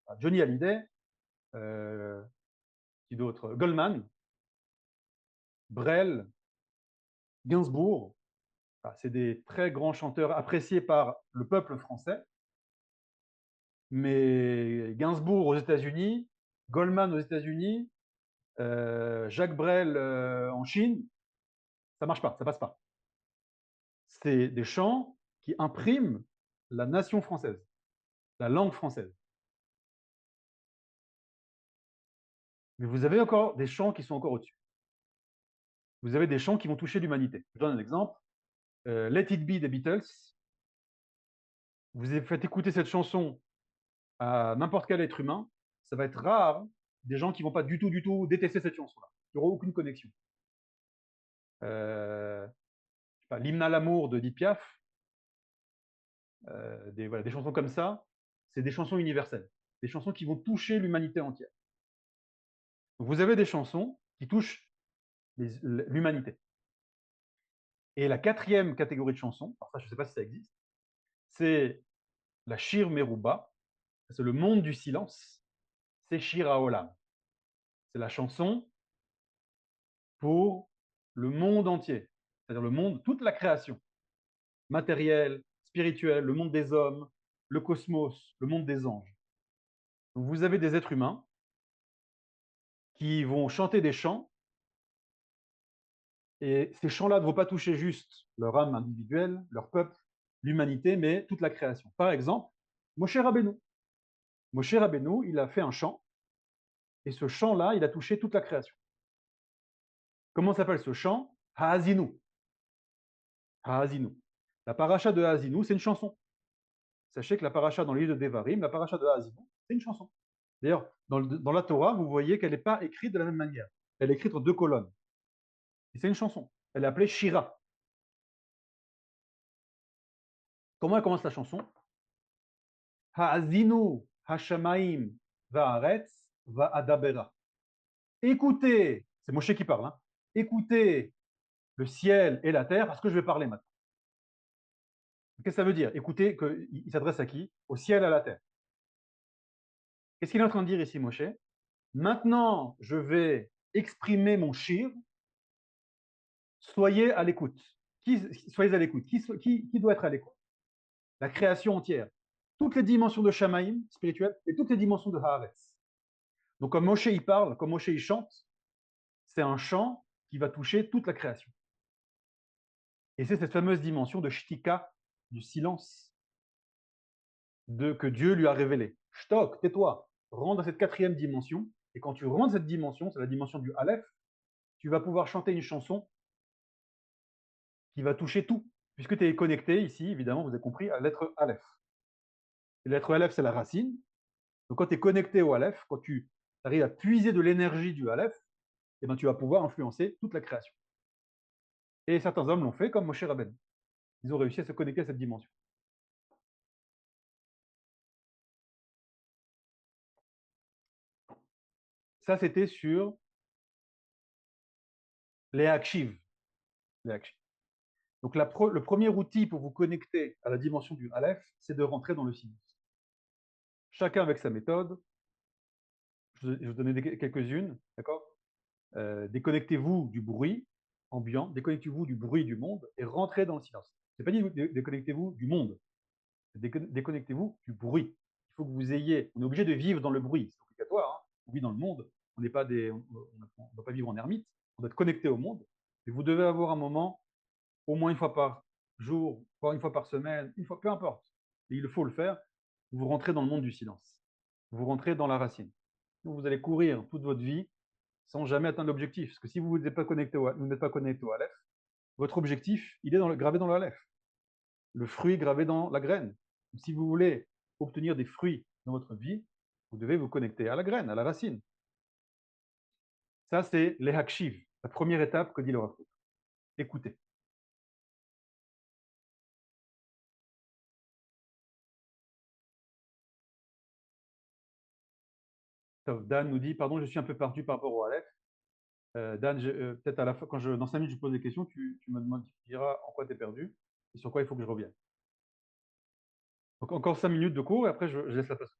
Hallyday, qui d'autre? Goldman, Brel, Gainsbourg. C'est des très grands chanteurs appréciés par le peuple français. Mais Gainsbourg aux États-Unis, Goldman aux États-Unis, Jacques Brel en Chine, ça marche pas, ça passe pas. C'est des chants qui impriment la nation française, la langue française. Mais vous avez encore des chants qui sont encore au-dessus. Vous avez des chants qui vont toucher l'humanité. Je donne un exemple. Let It Be des Beatles. Vous faites écouter cette chanson à n'importe quel être humain, ça va être rare des gens qui vont pas du tout détester cette chanson-là. Il n'y aura aucune connexion. L'hymne à l'amour de Edith Piaf, des chansons comme ça, c'est des chansons universelles, des chansons qui vont toucher l'humanité entière. Donc vous avez des chansons qui touchent l'humanité. Et la quatrième catégorie de chansons, alors ça je ne sais pas si ça existe, c'est la Shir Meruba, c'est le monde du silence, c'est Shir Haolam. C'est la chanson pour le monde entier, c'est-à-dire le monde, toute la création, matérielle, spirituelle, le monde des hommes, le cosmos, le monde des anges. Donc vous avez des êtres humains qui vont chanter des chants, et ces chants-là ne vont pas toucher juste leur âme individuelle, leur peuple, l'humanité, mais toute la création. Par exemple, Moshe Rabbeinu. Moshe Rabbeinu, il a fait un chant, et ce chant-là, il a touché toute la création. Comment s'appelle ce chant? Haazinu. Haazinu. La paracha de Haazinu, c'est une chanson. Sachez que la paracha dans le livre de Devarim, la paracha de Haazinu, c'est une chanson. D'ailleurs, dans la Torah, vous voyez qu'elle n'est pas écrite de la même manière. Elle est écrite en 2 colonnes. Et c'est une chanson. Elle est appelée Shira. Comment elle commence la chanson? Haazinu Hashamaim Va'aretz Va'adabera. Écoutez, c'est Moshe qui parle, hein. Écoutez le ciel et la terre, parce que je vais parler maintenant. Qu'est-ce que ça veut dire? Écoutez, il s'adresse à qui? Au ciel et à la terre. Qu'est-ce qu'il est en train de dire ici, Moshe? Maintenant, je vais exprimer mon shir. Soyez à l'écoute. Soyez à l'écoute. Qui doit être à l'écoute? La création entière. Toutes les dimensions de Shamaïm, spirituelles, et toutes les dimensions de Haaretz. Donc, comme Moshe y parle, comme Moshe y chante, c'est un chant qui va toucher toute la création. Et c'est cette fameuse dimension de Shtika, du silence, que Dieu lui a révélé. Shtok, tais-toi, rentre dans cette 4e dimension, et quand tu rentres dans cette dimension, c'est la dimension du Aleph, tu vas pouvoir chanter une chanson qui va toucher tout, puisque tu es connecté ici, évidemment, vous avez compris, à la lettre Aleph. Et la lettre Aleph, c'est la racine. Donc quand tu es connecté au Aleph, quand tu arrives à puiser de l'énergie du Aleph, eh ben, tu vas pouvoir influencer toute la création. Et certains hommes l'ont fait, comme Moshe Rabbeinu. Ils ont réussi à se connecter à cette dimension. Ça, c'était sur les Akshiv. Donc le premier outil pour vous connecter à la dimension du Aleph, c'est de rentrer dans le silence. Chacun avec sa méthode. Je vais vous donner quelques-unes, d'accord? Déconnectez-vous du bruit ambiant, déconnectez-vous du bruit du monde et rentrez dans le silence. Ce n'est pas dit déconnectez-vous du monde, déconnectez-vous du bruit. Il faut que vous ayez, on est obligé de vivre dans le bruit, c'est obligatoire, hein. On vit dans le monde, on ne doit pas vivre en ermite, on doit être connecté au monde, et vous devez avoir un moment, au moins une fois par jour, voire une fois par semaine, une fois, peu importe, et il faut le faire, vous rentrez dans le monde du silence, vous rentrez dans la racine. Donc vous allez courir toute votre vie sans jamais atteindre l'objectif. Parce que si vous n'êtes pas connecté au Aleph, votre objectif, il est gravé dans le Aleph. Le fruit gravé dans la graine. Donc, si vous voulez obtenir des fruits dans votre vie, vous devez vous connecter à la graine, à la racine. Ça, c'est les hakshiv, la première étape que dit le Rav Kook. Écoutez. Dan nous dit, pardon, je suis un peu perdu par rapport au Aleph. Dan, peut-être à la fin, dans 5 minutes, je pose des questions, tu me diras en quoi tu es perdu et sur quoi il faut que je revienne. Donc encore 5 minutes de cours et après je laisse la place.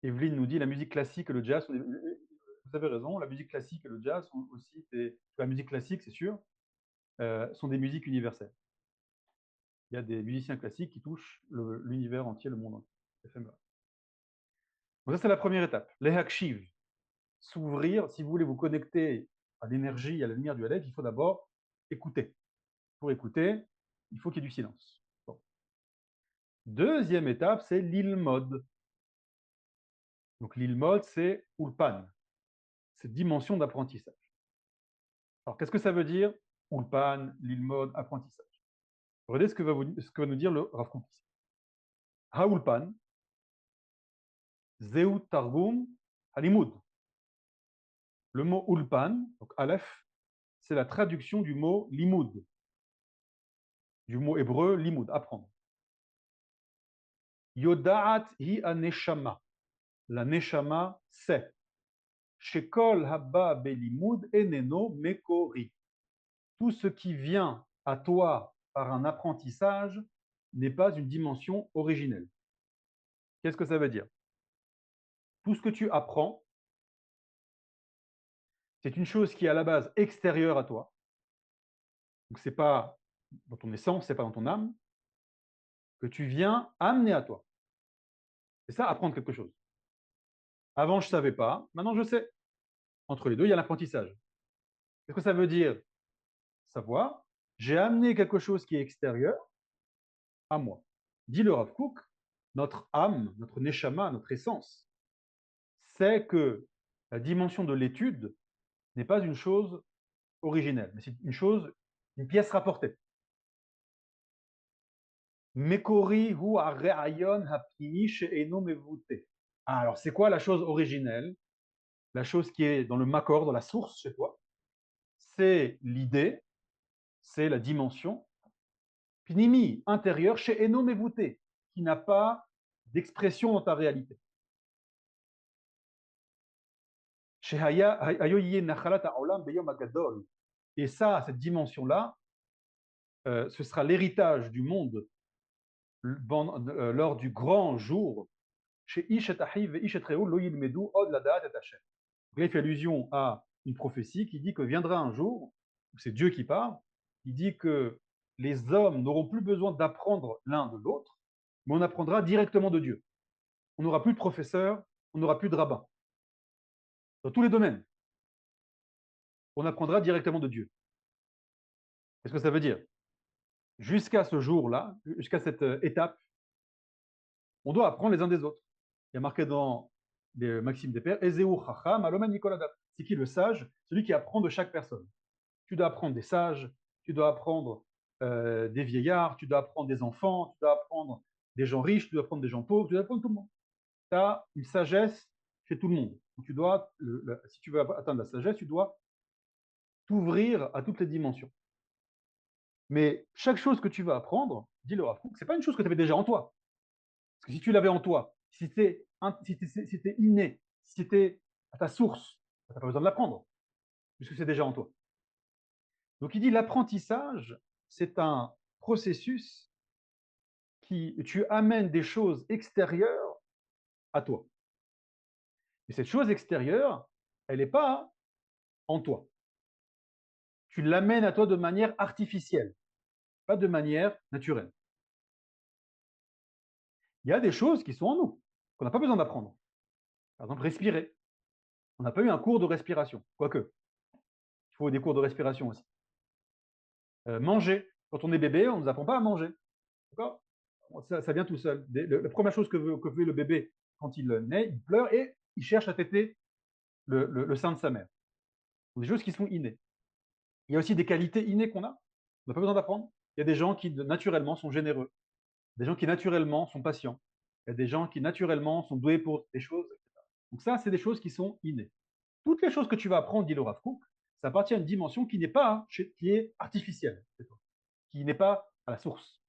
Evelyne nous dit la musique classique et le jazz. Vous avez raison, la musique classique et le jazz sont aussi la musique classique, c'est sûr, sont des musiques universelles. Il y a des musiciens classiques qui touchent l'univers entier, le monde entier. Donc ça, c'est la première étape. Les hakshiv, s'ouvrir. Si vous voulez vous connecter à l'énergie, à la lumière du Aleph, il faut d'abord écouter. Pour écouter, il faut qu'il y ait du silence. Bon. Deuxième étape, c'est l'ilmod. Donc l'ilmod, c'est ulpan, cette dimension d'apprentissage. Alors, qu'est-ce que ça veut dire? Ulpan, lilmod, apprentissage. Regardez ce que va nous dire le Rav Kook ici. Ha-ulpan, zeu targum halimud. Le mot ulpan, donc aleph, c'est la traduction du mot limud, du mot hébreu limud, apprendre. Yodaat hi aneshama. La neshama, c'est. Shekol haba belimud eneno mekori. Tout ce qui vient à toi par un apprentissage n'est pas une dimension originelle. Qu'est-ce que ça veut dire? Tout ce que tu apprends, c'est une chose qui est à la base extérieure à toi. Donc, ce n'est pas dans ton essence, ce n'est pas dans ton âme, que tu viens amener à toi. C'est ça, apprendre quelque chose. Avant, je ne savais pas, maintenant je sais. Entre les deux, il y a l'apprentissage. Qu'est-ce que ça veut dire? Savoir, j'ai amené quelque chose qui est extérieur à moi. Dit le Rav Kook, notre âme, notre neshama, notre essence, c'est que la dimension de l'étude n'est pas une chose originelle, mais c'est une chose, une pièce rapportée. Mekori hu areayon hapini she'eno mevute. Ah, alors c'est quoi la chose originelle? La chose qui est dans le makor, dans la source chez toi, c'est l'idée, c'est la dimension pnimi, intérieure, she'eno mevute, qui n'a pas d'expression dans ta réalité. Et ça, cette dimension-là, ce sera l'héritage du monde lors du grand jour. Chez Ish et Ahiv et Ish et Reou, lo yilmedu od ladat et Hashem. Là, il fait allusion à une prophétie qui dit que viendra un jour, c'est Dieu qui parle, il dit que les hommes n'auront plus besoin d'apprendre l'un de l'autre, mais on apprendra directement de Dieu. On n'aura plus de professeurs, on n'aura plus de rabbins. Dans tous les domaines, on apprendra directement de Dieu. Qu'est-ce que ça veut dire? Jusqu'à ce jour-là, jusqu'à cette étape, on doit apprendre les uns des autres. Il y a marqué dans les Maximes des Pères, Ezeu Chacham, Aloma Nicolas. C'est qui le sage? Celui qui apprend de chaque personne. Tu dois apprendre des sages, tu dois apprendre des vieillards, tu dois apprendre des enfants, tu dois apprendre des gens riches, tu dois apprendre des gens pauvres, tu dois apprendre tout le monde. Tu as une sagesse chez tout le monde. Donc tu dois, si tu veux atteindre la sagesse, tu dois t'ouvrir à toutes les dimensions. Mais chaque chose que tu vas apprendre, dit le Rav Kook, ce n'est pas une chose que tu avais déjà en toi. Parce que si tu l'avais en toi, si c'était inné, si c'était à ta source, tu n'as pas besoin de l'apprendre, puisque c'est déjà en toi. Donc il dit l'apprentissage, c'est un processus qui tu amènes des choses extérieures à toi. Et cette chose extérieure, elle n'est pas en toi. Tu l'amènes à toi de manière artificielle, pas de manière naturelle. Il y a des choses qui sont en nous, qu'on n'a pas besoin d'apprendre. Par exemple, respirer. On n'a pas eu un cours de respiration, quoique. Il faut des cours de respiration aussi. Manger. Quand on est bébé, on ne nous apprend pas à manger. D'accord? Ça vient tout seul. La première chose que fait le bébé quand il naît, il pleure et il cherche à téter le sein de sa mère. Des choses qui sont innées. Il y a aussi des qualités innées qu'on a. On n'a pas besoin d'apprendre. Il y a des gens qui naturellement sont généreux. Des gens qui naturellement sont patients. Il y a des gens qui naturellement sont doués pour des choses, etc. Donc ça, c'est des choses qui sont innées. Toutes les choses que tu vas apprendre, dit le Rav Kook, ça appartient à une dimension qui n'est pas, qui est artificielle, qui n'est pas à la source.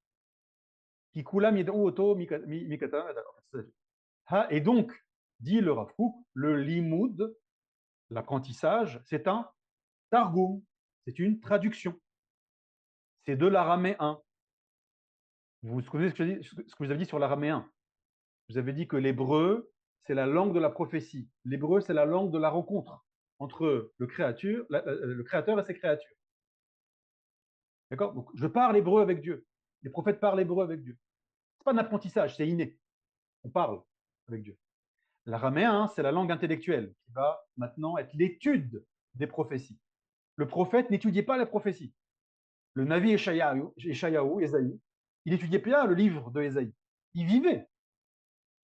Qui kula auto mikata. Et donc, dit le Rav Kook, le limoud, l'apprentissage, c'est un targum, c'est une traduction. C'est de l'araméen. Vous vous souvenez ce que vous avez dit sur l'araméen? Vous avez dit que l'hébreu, c'est la langue de la prophétie. L'hébreu, c'est la langue de la rencontre entre le créateur et ses créatures. D'accord? Donc, je parle hébreu avec Dieu. Les prophètes parlent hébreu avec Dieu. Ce n'est pas un apprentissage, c'est inné. On parle avec Dieu. L'araméen, c'est la langue intellectuelle qui va maintenant être l'étude des prophéties. Le prophète n'étudiait pas les prophéties. Le Navi Eshayahu, Ésaïe, il n'étudiait pas le livre de Ésaïe. Il vivait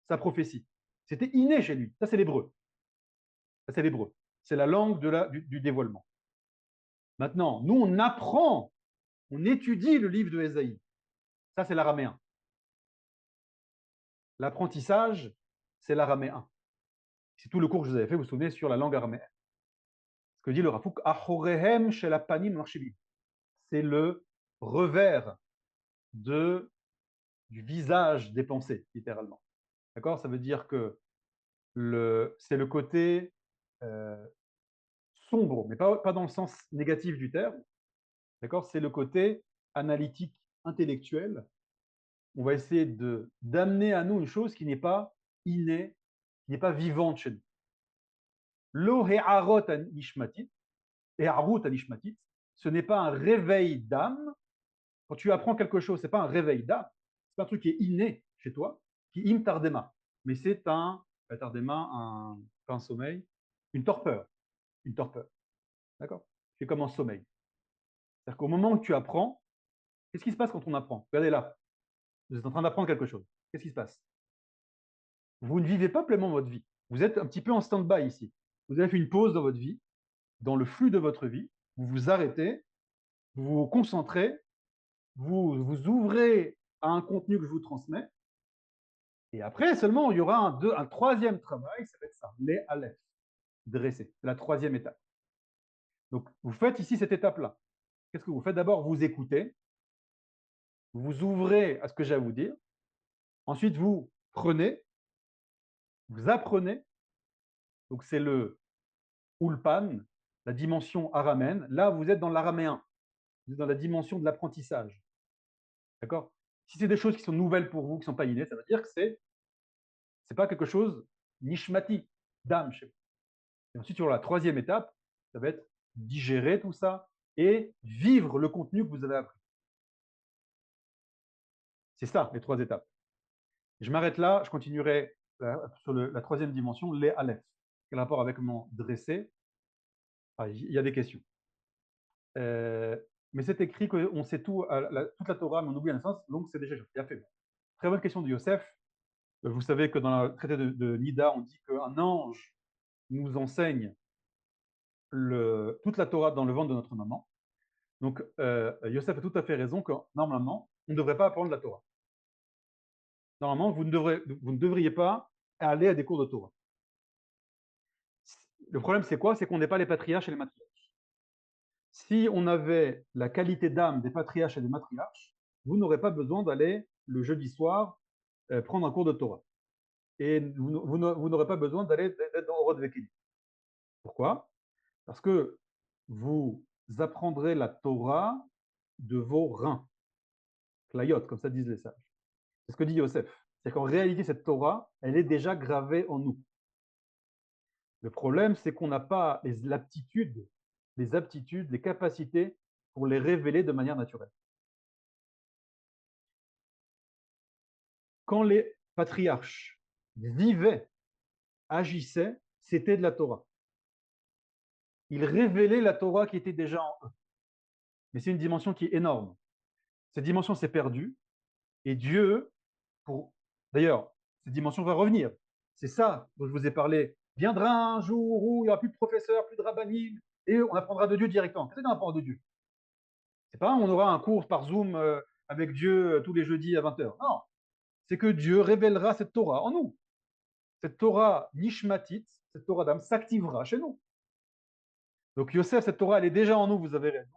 sa prophétie. C'était inné chez lui. Ça, c'est l'hébreu. Ça, c'est l'hébreu. C'est la langue du dévoilement. Maintenant, nous, on apprend, on étudie le livre de Ésaïe. Ça, c'est l'araméen. L'apprentissage, c'est l'araméen. C'est tout le cours que je vous avais fait, vous vous souvenez, sur la langue araméenne. Ce que dit le Rafouk, Achorehem shelapanim marshibim. C'est le revers de, du visage des pensées, littéralement. D'accord? Ça veut dire que c'est le côté euh, sombre, mais pas dans le sens négatif du terme. D'accord? C'est le côté analytique, intellectuel. On va essayer d'amener à nous une chose qui n'est pas innée, qui n'est pas vivante chez nous. Lo he'arot anishmatit, he'arut anishmatit, ce n'est pas un réveil d'âme. Quand tu apprends quelque chose, ce n'est pas un réveil d'âme, c'est pas un truc qui est inné chez toi, qui im tardema. Mais c'est pas un sommeil, une torpeur. Une torpeur. D'accord? C'est comme un sommeil. C'est-à-dire qu'au moment où tu apprends, qu'est-ce qui se passe quand on apprend? Regardez là, vous êtes en train d'apprendre quelque chose. Qu'est-ce qui se passe? Vous ne vivez pas pleinement votre vie. Vous êtes un petit peu en stand-by ici. Vous avez fait une pause dans votre vie, dans le flux de votre vie. Vous vous arrêtez, vous vous concentrez, vous vous ouvrez à un contenu que je vous transmets. Et après seulement, il y aura un troisième travail, ça va être ça, les aleph, dresser. C'est la troisième étape. Donc, vous faites ici cette étape-là. Qu'est-ce que vous faites? D'abord, vous écoutez, vous ouvrez à ce que j'ai à vous dire. Ensuite, vous prenez, vous apprenez. Donc, c'est le ulpan, la dimension araméenne. Là, vous êtes dans l'araméen. Vous êtes dans la dimension de l'apprentissage. D'accord? Si c'est des choses qui sont nouvelles pour vous, qui ne sont pas innées, ça veut dire que c'est pas quelque chose nishmati, d'âme chez vous. Et ensuite, sur la troisième étape, ça va être digérer tout ça et vivre le contenu que vous avez appris. C'est ça, les trois étapes. Je m'arrête là, je continuerai sur la troisième dimension, les aleph. Quel rapport avec mon dressé? Il y a des questions. Mais c'est écrit qu'on sait tout, toute la Torah, mais on oublie un sens, donc c'est déjà il a fait. Très bonne question de Yosef. Vous savez que dans le traité de Nida, on dit qu'un ange nous enseigne toute la Torah dans le ventre de notre maman. Donc, Yosef a tout à fait raison que normalement, on ne devrait pas apprendre la Torah. Normalement, vous ne devriez pas aller à des cours de Torah. Le problème, c'est quoi? C'est qu'on n'est pas les patriarches et les matriarches. Si on avait la qualité d'âme des patriarches et des matriarches, vous n'aurez pas besoin d'aller le jeudi soir prendre un cours de Torah. Et vous n'aurez pas besoin d'être dans Orod Vekeli. Pourquoi? Parce que vous apprendrez la Torah de vos reins. Klayot, comme ça disent les sages. C'est ce que dit Yosef. C'est qu'en réalité, cette Torah, elle est déjà gravée en nous. Le problème, c'est qu'on n'a pas les aptitudes, les capacités pour les révéler de manière naturelle. Quand les patriarches vivaient, agissaient, c'était de la Torah. Ils révélaient la Torah qui était déjà en eux. Mais c'est une dimension qui est énorme. Cette dimension s'est perdue et Dieu, d'ailleurs, cette dimension va revenir. C'est ça dont je vous ai parlé. Viendra un jour où il n'y aura plus de professeurs, plus de rabbinim, et on apprendra de Dieu directement. Qu'est-ce qu'on apprend de Dieu? C'est pas on aura un cours par Zoom avec Dieu tous les jeudis à 20h. Non, c'est que Dieu révélera cette Torah en nous. Cette Torah nishmatit, cette Torah d'âme s'activera chez nous. Donc Yosef, cette Torah, elle est déjà en nous, vous avez raison.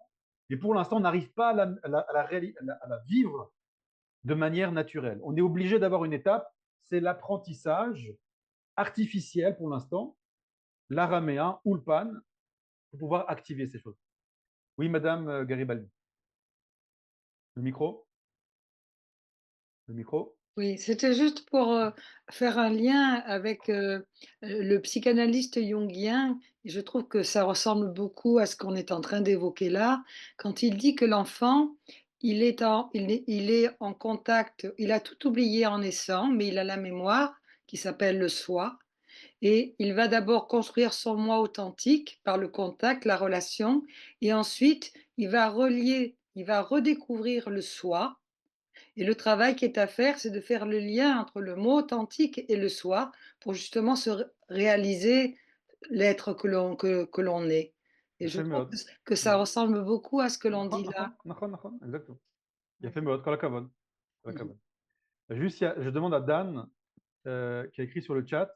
Mais pour l'instant, on n'arrive pas à la vivre de manière naturelle. On est obligé d'avoir une étape, c'est l'apprentissage artificiel pour l'instant, l'araméen, ulpan, pour pouvoir activer ces choses. Oui, Madame Garibaldi. Le micro? Le micro? Oui, c'était juste pour, faire un lien avec, le psychanalyste jungien. Je trouve que ça ressemble beaucoup à ce qu'on est en train d'évoquer là, quand il dit que l'enfant, il est en contact, il a tout oublié en naissant, mais il a la mémoire qui s'appelle le soi, et il va d'abord construire son moi authentique par le contact, la relation, et ensuite il va redécouvrir le soi. Et le travail qui est à faire, c'est de faire le lien entre le mot authentique et le soi pour justement se réaliser l'être que l'on est. Et je יפה trouve מאוד. que ça ressemble beaucoup à ce que l'on dit là. נכון, exactement. יפה מאוד, כל הכבוד. כל Mhm. הכבוד. Juste, je demande à Dan, qui a écrit sur le chat,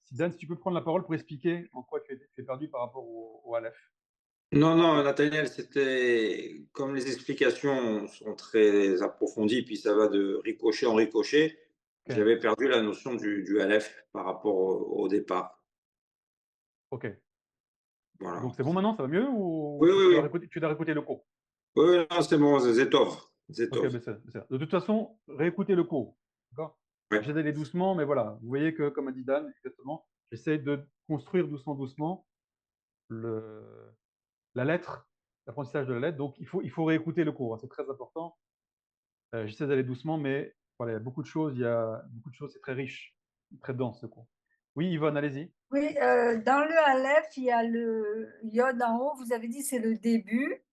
si tu peux prendre la parole pour expliquer en quoi tu es perdu par rapport au Aleph. Non, non, Nathaniel, c'était comme les explications sont très approfondies, puis ça va de ricochet en ricochet. Ok. J'avais perdu la notion du Aleph par rapport au départ. Ok. Voilà. Donc c'est bon maintenant, ça va mieux ou Oui, tu oui, dois oui. tu dois réécouter le cours? Oui, oui, non, c'est bon, Zetov. Ok, Zetov. mais c'est. De toute façon, réécoutez le cours. D'accord? Ouais. J'essaie d'aller doucement, mais voilà. Vous voyez que, comme a dit Dan, exactement, j'essaie de construire doucement la lettre, l'apprentissage de la lettre. Donc il faut réécouter le cours, hein, c'est très important. J'essaie d'aller doucement, mais voilà, il y a beaucoup de choses, c'est très riche, très dense ce cours. Oui, Yvonne, allez-y. Oui, dans le Aleph, il y a le Yod en haut, vous avez dit c'est le début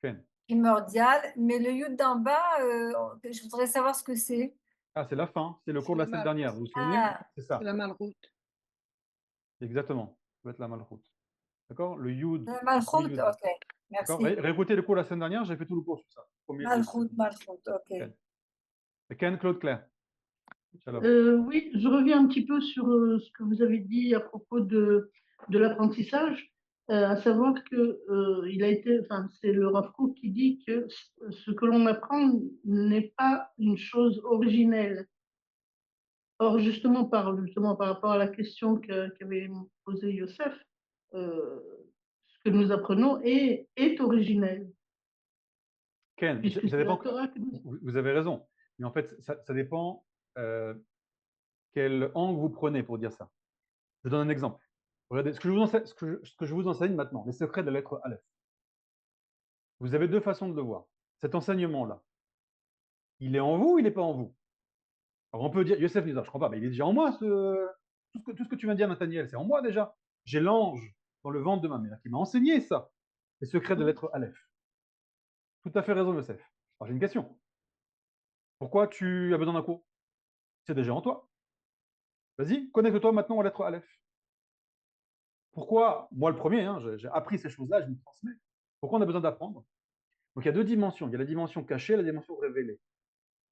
Ken. primordial, mais le Yod d'en bas, je voudrais savoir ce que c'est. Ah, c'est la fin, c'est le cours de la C'est semaine la dernière, vous vous souvenez? Ah, C'est C'est ça, la malroute. exactement. Ça va être la malroute. D'accord? Le Yud, le le Malchut, Yud. ok, D'accord? merci. Réécoutez le cours la semaine dernière, j'ai fait tout le cours sur ça. Malchut, ok. Ken. Ken, Claude, Claire. Shalom. Oui, je reviens un petit peu sur ce que vous avez dit à propos de l'apprentissage, à savoir que c'est le Rav Kook qui dit que ce que l'on apprend n'est pas une chose originelle. Or, justement par rapport à la question qu'avait posée Youssef, ce que nous apprenons est originel. Ken, Puisque ça c'est la dépend. Torah que nous... Vous avez raison. Mais en fait, ça dépend quel angle vous prenez pour dire ça. Je donne un exemple. Regardez, ce que je vous enseigne maintenant, les secrets de la lettre Aleph. Vous avez deux façons de le voir. Cet enseignement-là, il est en vous ou il n'est pas en vous? Alors on peut dire, Youssef Nizar, je ne crois pas, mais il est déjà en moi, tout ce que tu viens de dire, Nathaniel, c'est en moi déjà. J'ai l'ange dans le ventre de ma mère qui m'a enseigné ça, les secrets de la lettre Aleph. Tout à fait raison, Youssef. Alors j'ai une question. Pourquoi tu as besoin d'un cours? C'est déjà en toi. Vas-y, connecte-toi maintenant aux lettres Aleph. Pourquoi? Moi, le premier, hein, j'ai appris ces choses-là, je me transmets. Pourquoi on a besoin d'apprendre? Donc, il y a deux dimensions. Il y a la dimension cachée et la dimension révélée.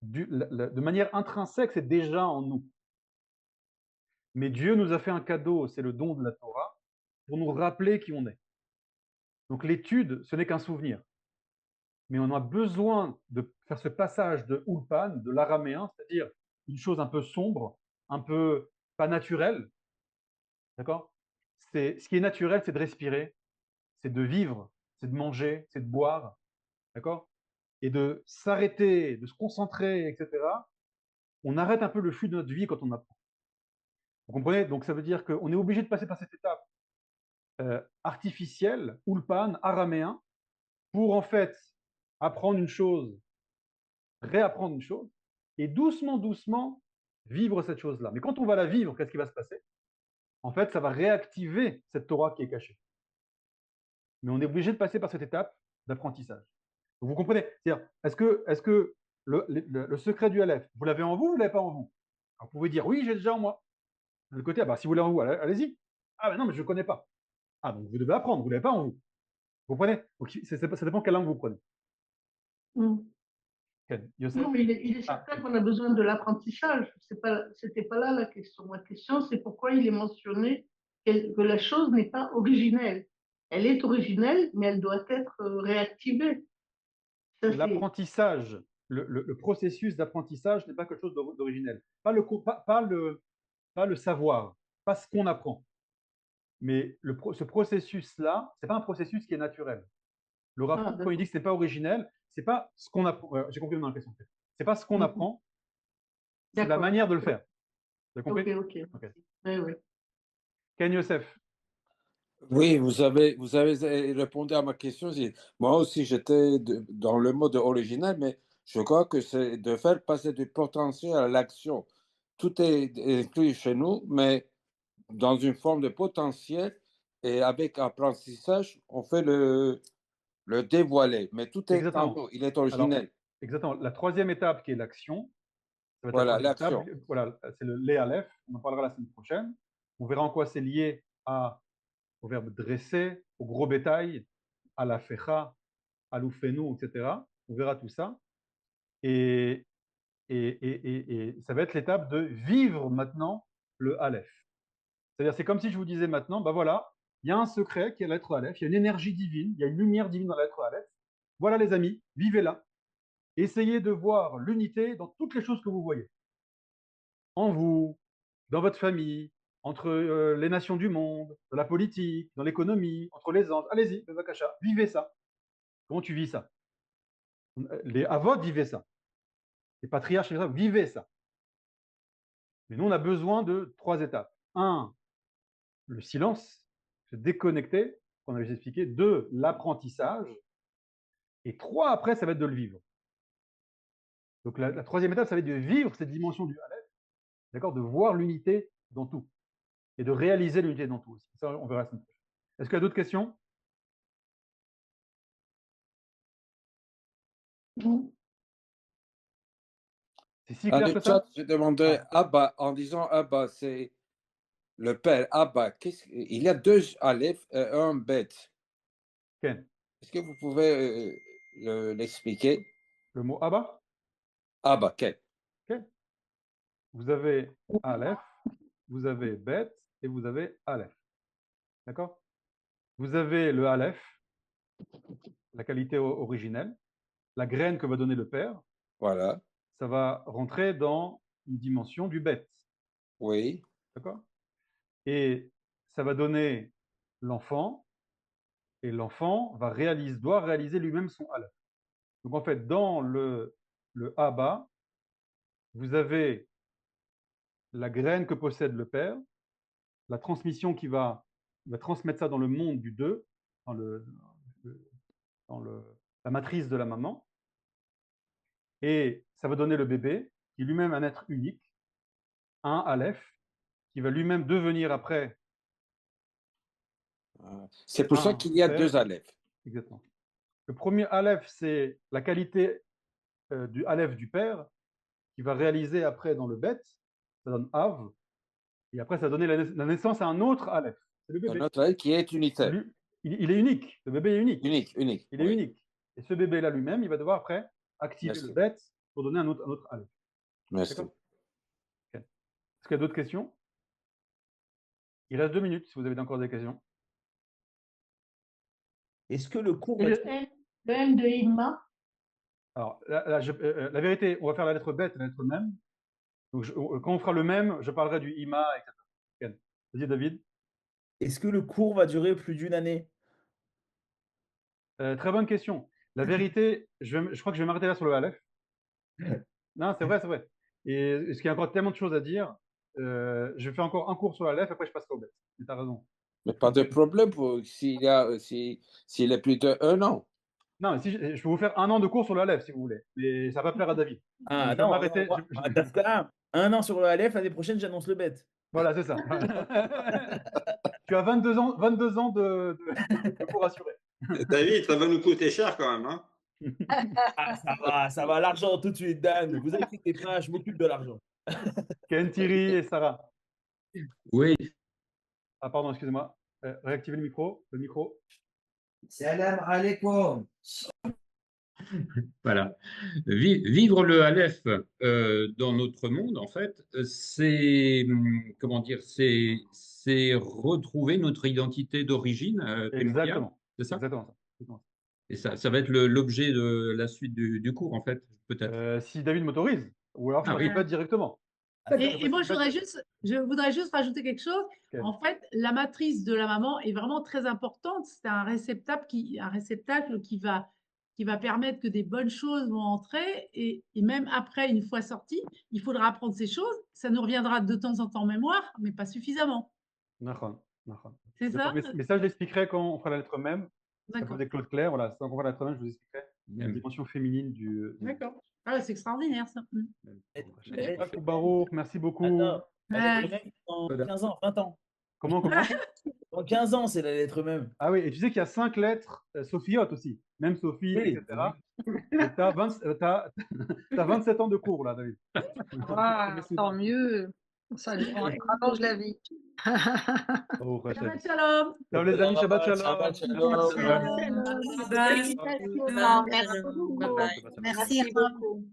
De manière intrinsèque, c'est déjà en nous. Mais Dieu nous a fait un cadeau, c'est le don de la Torah, pour nous rappeler qui on est. Donc, l'étude, ce n'est qu'un souvenir. Mais on a besoin de faire ce passage de Ulpan, de l'araméen, c'est-à-dire une chose un peu sombre, un peu pas naturelle. D'accord? Ce qui est naturel, c'est de respirer, c'est de vivre, c'est de manger, c'est de boire. D'accord? Et de s'arrêter, de se concentrer, etc. On arrête un peu le flux de notre vie quand on apprend. Vous comprenez? Donc ça veut dire qu'on est obligé de passer par cette étape artificielle, ulpan, araméen, pour en fait apprendre une chose, réapprendre une chose, et doucement, vivre cette chose-là. Mais quand on va la vivre, qu'est-ce qui va se passer? En fait, ça va réactiver cette Torah qui est cachée. Mais on est obligé de passer par cette étape d'apprentissage. Vous comprenez? C'est-à-dire, est-ce que le secret du Aleph, vous l'avez en vous ou vous ne l'avez pas en vous? Alors, vous pouvez dire, oui, j'ai déjà en moi. De l'autre côté, ah bah, si vous l'avez en vous, allez-y. Ah, ben non, mais je ne connais pas. Ah, donc vous devez apprendre, vous ne l'avez pas en vous. Vous comprenez? Donc, ça dépend quelle langue vous prenez. Youssef? Non, mais il est certain qu'on a besoin de l'apprentissage. C'était pas là la question. La question, c'est pourquoi il est mentionné que la chose n'est pas originelle. Elle est originelle, mais elle doit être réactivée. L'apprentissage, le processus d'apprentissage n'est pas quelque chose d'originel. Pas le savoir, pas ce qu'on apprend. Mais ce processus-là, ce n'est pas un processus qui est naturel. Le Rav Kook, quand il dit que ce n'est pas originel, ce n'est pas ce qu'on apprend. J'ai compris dans la question. Ce n'est pas ce qu'on apprend, c'est la manière de le faire. Vous avez compris? Ok. Oui. Ken Youssef. Oui, vous avez répondu à ma question. Moi aussi, j'étais dans le mode original, mais je crois que c'est de faire passer du potentiel à l'action. Tout est inclus chez nous, mais dans une forme de potentiel et avec apprentissage, on fait le dévoiler. Mais tout est en nous, il est originel. Alors, exactement. La troisième étape qui est l'action, voilà, l'action. Voilà, c'est le Lé Aleph. On en parlera la semaine prochaine. On verra en quoi c'est lié au verbe dresser, au gros bétail, à la fecha, à l'oufenu, etc. On verra tout ça. Et ça va être l'étape de vivre maintenant le Aleph. C'est-à-dire, c'est comme si je vous disais maintenant, ben voilà, il y a un secret qui est la lettre Aleph, il y a une énergie divine, il y a une lumière divine dans la lettre Aleph. Voilà les amis, vivez-la. Essayez de voir l'unité dans toutes les choses que vous voyez. En vous, dans votre famille, entre les nations du monde, dans la politique, dans l'économie, entre les anges. Allez-y, Bevakasha, vivez ça. Comment tu vis ça? Les avots vivaient ça. Les patriarches, vivaient ça. Mais nous, on a besoin de 3 étapes. 1, le silence, se déconnecter, qu'on avait expliqué. 2, l'apprentissage. Et 3, après, ça va être de le vivre. Donc la 3e étape, ça va être de vivre cette dimension du Aleph, d'accord, de voir l'unité dans tout. Et de réaliser l'unité dans tout aussi. Ça, on verra la semaine prochaine. Est-ce qu'il y a d'autres questions? C'est si Dans clair le que ça? chat, je demandais Abba, en disant Abba, c'est le père Abba. Il y a 2 Aleph et 1 Bet. Ken, Est-ce que vous pouvez l'expliquer? le mot Abba? Abba, Ken. Ok. Vous avez Aleph, vous avez Bet et vous avez Aleph. D'accord? Vous avez le Aleph, la qualité originelle, la graine que va donner le père. Voilà. Ça va rentrer dans une dimension du Bet. Oui. D'accord? Et ça va donner l'enfant, et l'enfant doit réaliser lui-même son Aleph. Donc en fait, dans le Abba, vous avez la graine que possède le père, la transmission qui va transmettre ça dans le monde du 2, dans la matrice de la maman, et ça va donner le bébé, qui est lui-même un être unique, un Aleph, qui va lui-même devenir après. C'est pour ça qu'il y a père. 2 Aleph. Exactement. Le premier Aleph, c'est la qualité du Aleph du père, qui va réaliser après dans le Bet, ça donne Av, et après ça va donner la naissance à un autre Aleph. C'est le bébé. Un autre Aleph qui est unitaire. Lui, il est unique. Le bébé est unique. Unique. Il est unique. Et ce bébé-là lui-même, il va devoir après activer Merci. le Bet pour donner un autre Aleph. Merci. Okay. Est-ce qu'il y a d'autres questions? Il reste 2 minutes si vous avez encore des questions. Est-ce que le cours Et va le M de Ima? Alors, la vérité, on va faire la lettre Bet et la lettre Mem. Donc, quand on fera le même, je parlerai du Ima, etc. Vas-y, David. Est-ce que le cours va durer plus d'une année? Très bonne question. La vérité, je crois que je vais m'arrêter là sur le Aleph. Non, c'est vrai, c'est vrai. Et parce qu'il y a encore tellement de choses à dire, je fais encore un cours sur l'Aleph, après je passerai au Bet. Tu as raison. Mais pas de problème s'il est plus d'1 an. Non, mais si je peux vous faire 1 an de cours sur l'Aleph, si vous voulez. Mais ça va pas plaire à David. Ah je vais non, m'arrêter. dans ce cas-là, 1 an sur le Aleph, l'année prochaine, j'annonce le Bet. Voilà, c'est ça. Tu as 22 ans de cours assurés. David, ça va nous coûter cher quand même. Hein. Ah, ça va, l'argent tout de suite, Dan. Vous inquiétez pas, je m'occupe de l'argent. Ken, Thierry et Sarah. Oui. Ah, pardon, excusez-moi. Réactivez le micro. Salam alaikum. Voilà. Vivre le Aleph dans notre monde, en fait, c'est, comment dire, c'est retrouver notre identité d'origine primordiale. Exactement. C'est ça? Exactement ça. Et ça va être l'objet de la suite du cours, en fait, peut-être. Si David m'autorise, ou alors je Ah oui. répète directement. Et moi, je voudrais juste rajouter quelque chose. Okay. En fait, la matrice de la maman est vraiment très importante. C'est un réceptacle qui va permettre que des bonnes choses vont entrer. Et même après, une fois sorti, il faudra apprendre ces choses. Ça nous reviendra de temps en temps en mémoire, mais pas suffisamment. C'est ça? Mais ça, je l'expliquerai quand on fera la lettre même. D'accord. Avec Claude Claire, voilà. Quand on fera la lettre même, je vous expliquerai la dimension féminine du. D'accord. Ah, c'est extraordinaire, ça. Baruch, merci beaucoup. Dans 15 ans, 20 ans. Comment Dans 15 ans, c'est la lettre même. Ah oui, et tu sais qu'il y a 5 lettres sophiotes aussi. Même Sophie, oui, etc. Tu as 27 ans de cours, là, David. Tant mieux. Ça lui rallonge la vie. Baruch Hashem. Shabbat shalom. Ciao les amis, Shabbat Shabbat shalom. shalom. Félicitations. Merci beaucoup. Shabbat shalom. Merci beaucoup.